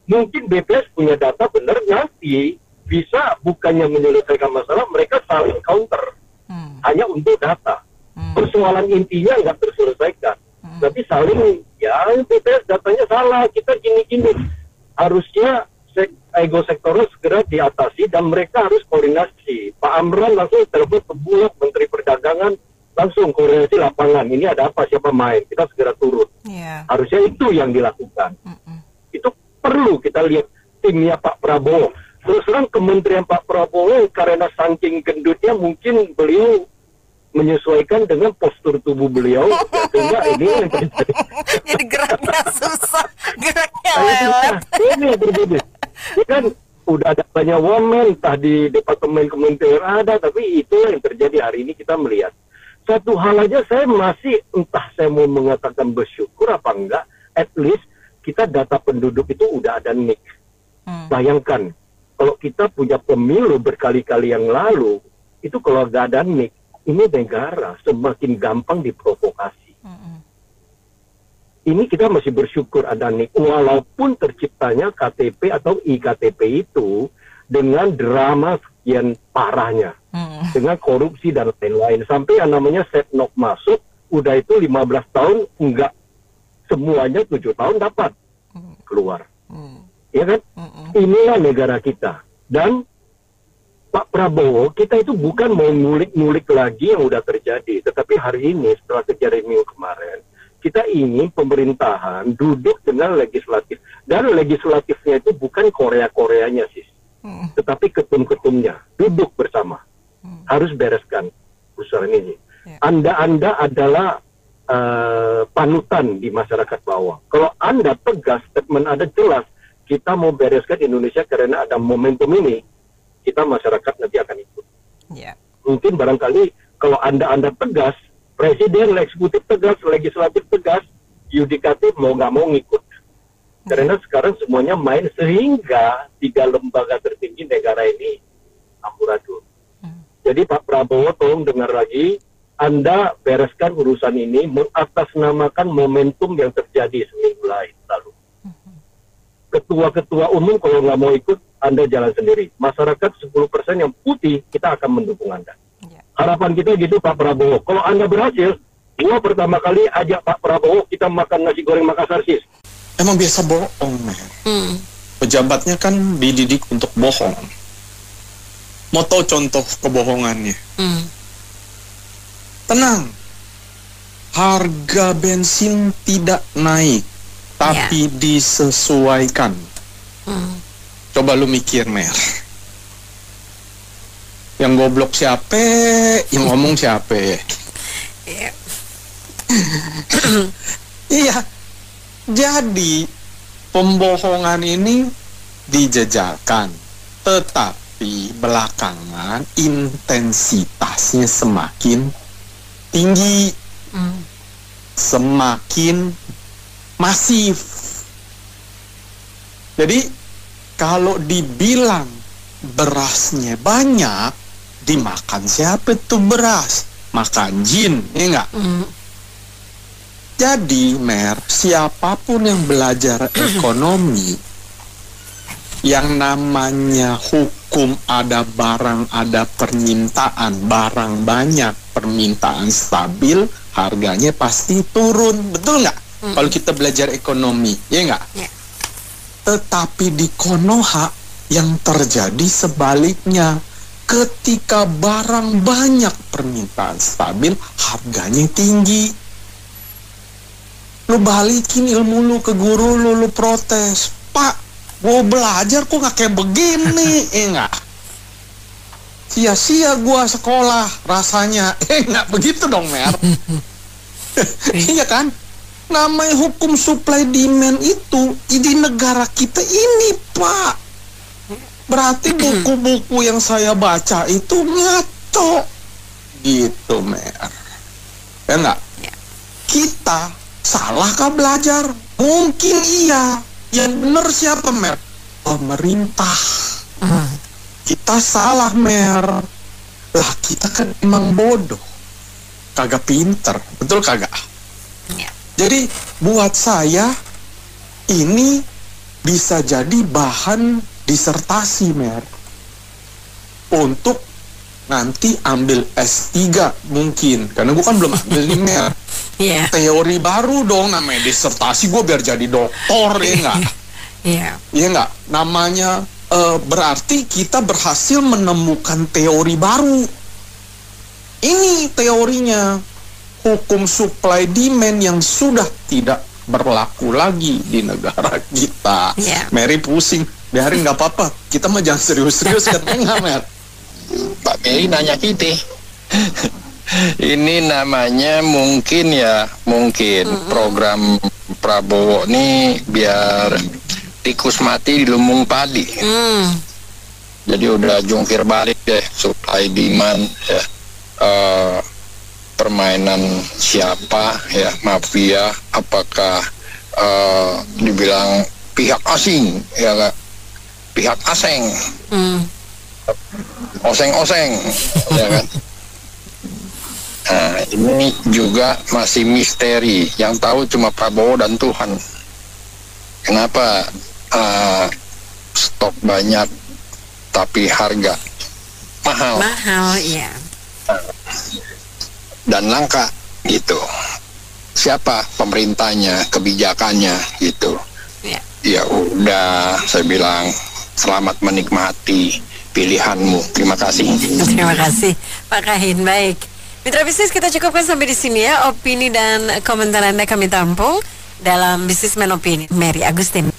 Mungkin BPS punya data benar nanti bisa bukannya menyelesaikan masalah, mereka saling counter hanya untuk data. Persoalan intinya nggak terselesaikan, tapi saling ya BPS datanya salah, kita gini-gini. Harusnya ego sektoral segera diatasi dan mereka harus koordinasi. Pak Amran langsung telepon ke Bulog, Menteri Perdagangan, langsung koordinasi lapangan. Ini ada apa, siapa main, kita segera turun. Harusnya itu yang dilakukan. Itu perlu kita lihat timnya Pak Prabowo. Terus terang Kementerian Pak Prabowo karena saking gendutnya mungkin beliau menyesuaikan dengan postur tubuh beliau, sehingga ini yang terjadi. Jadi geraknya susah, geraknya lelet. Ini yang terjadi. Ini kan udah ada banyak wamen, entah di departemen kementerian ada, tapi itu yang terjadi hari ini kita melihat. Satu hal aja saya masih entah saya mau mengatakan bersyukur apa enggak, at least kita data penduduk itu udah ada NIK. Bayangkan, kalau kita punya pemilu berkali-kali yang lalu, itu kalau nggak ada NIK, ini negara semakin gampang diprovokasi. Ini kita masih bersyukur ada NIK, walaupun terciptanya KTP atau IKTP itu dengan drama sekian parahnya, dengan korupsi dan lain-lain. Sampai yang namanya Setnov masuk, udah itu 15 tahun, enggak semuanya 7 tahun dapat keluar. Ya kan? Inilah negara kita. Dan Pak Prabowo, kita itu bukan mau ngulik-ngulik lagi yang udah terjadi, tetapi hari ini setelah kejadian minggu kemarin, kita ingin pemerintahan duduk dengan legislatif, dan legislatifnya itu bukan Korea-Koreanya sih, tetapi ketum-ketumnya duduk bersama, harus bereskan urusan ini. Anda adalah panutan di masyarakat bawah. Kalau Anda tegas, statement Anda jelas, kita mau bereskan Indonesia karena ada momentum ini, kita masyarakat nanti akan ikut. Mungkin barangkali kalau Anda tegas, presiden, eksekutif tegas, legislatif tegas, yudikatif mau nggak mau ngikut. Karena sekarang semuanya main sehingga 3 lembaga tertinggi negara ini amburadul. Jadi Pak Prabowo tolong dengar lagi, Anda bereskan urusan ini, mengatasnamakan momentum yang terjadi seminggu lalu. Ketua-ketua umum kalau nggak mau ikut, Anda jalan sendiri. Masyarakat 10% yang putih, kita akan mendukung Anda. Harapan kita gitu Pak Prabowo. Kalau Anda berhasil, gua pertama kali ajak Pak Prabowo kita makan nasi goreng Makassar sis. Emang biasa bohong, pejabatnya kan dididik untuk bohong. Mau tahu contoh kebohongannya? Tenang, harga bensin tidak naik, tapi disesuaikan. Coba lu mikir, Mer. Yang goblok siapa? Yang ngomong siapa? Iya. Jadi pembohongan ini dijajalkan, tetapi belakangan intensitasnya semakin tinggi, semakin masif. Jadi kalau dibilang berasnya banyak, dimakan siapa tuh beras? Makan jin, ya enggak? Jadi, Mer, siapapun yang belajar ekonomi, yang namanya hukum ada barang, ada permintaan, barang banyak, permintaan stabil, harganya pasti turun, betul nggak? Kalau kita belajar ekonomi, ya nggak? Tetapi di Konoha Yang terjadi sebaliknya, ketika barang banyak permintaan stabil, harganya tinggi. Lu balikin ilmu lu ke guru lu, lu protes, Pak, gue belajar kok gak kayak begini, enggak. Sia-sia gue sekolah rasanya, enggak begitu dong, Mer. Iya kan? Namanya hukum supply demand itu di negara kita ini, Pak. Berarti buku-buku yang saya baca itu ngaco. Gitu, Mer. Ya enggak? Kita salahkah belajar? Mungkin iya. Yang benar siapa, Mer? Pemerintah. Kita salah, Mer. Lah, kita kan emang bodoh. Kagak pinter. Betul kagak? Jadi buat saya ini bisa jadi bahan disertasi, Mer, untuk nanti ambil S3 mungkin, karena gue kan belum ambil nih, Mer. Teori baru dong namanya disertasi, gue biar jadi doktor, ya nggak? Iya nggak? Namanya berarti kita berhasil menemukan teori baru. Ini teorinya. Hukum supply demand yang sudah tidak berlaku lagi di negara kita. Mary pusing, biarin nggak apa-apa. Kita mah jangan serius-serius kan, enggak, Mer? Pak Mary nanya kita. Ini namanya mungkin program Prabowo nih biar tikus mati di lumbung padi. Jadi udah jungkir balik deh supply demand ya. Permainan siapa ya, mafia, apakah dibilang pihak asing ya gak? Pihak asing, oseng-oseng ya kan. Nah, ini juga masih misteri, yang tahu cuma Prabowo dan Tuhan. Kenapa stok banyak tapi harga mahal? Iya. Dan langka gitu. Siapa pemerintahnya, kebijakannya gitu. Ya udah, saya bilang selamat menikmati pilihanmu. Terima kasih. Terima kasih Pak Kahin. Baik, mitra bisnis, kita cukupkan sampai di sini ya. Opini dan komentar Anda kami tampung dalam Businessman Opini. Mary Agustin.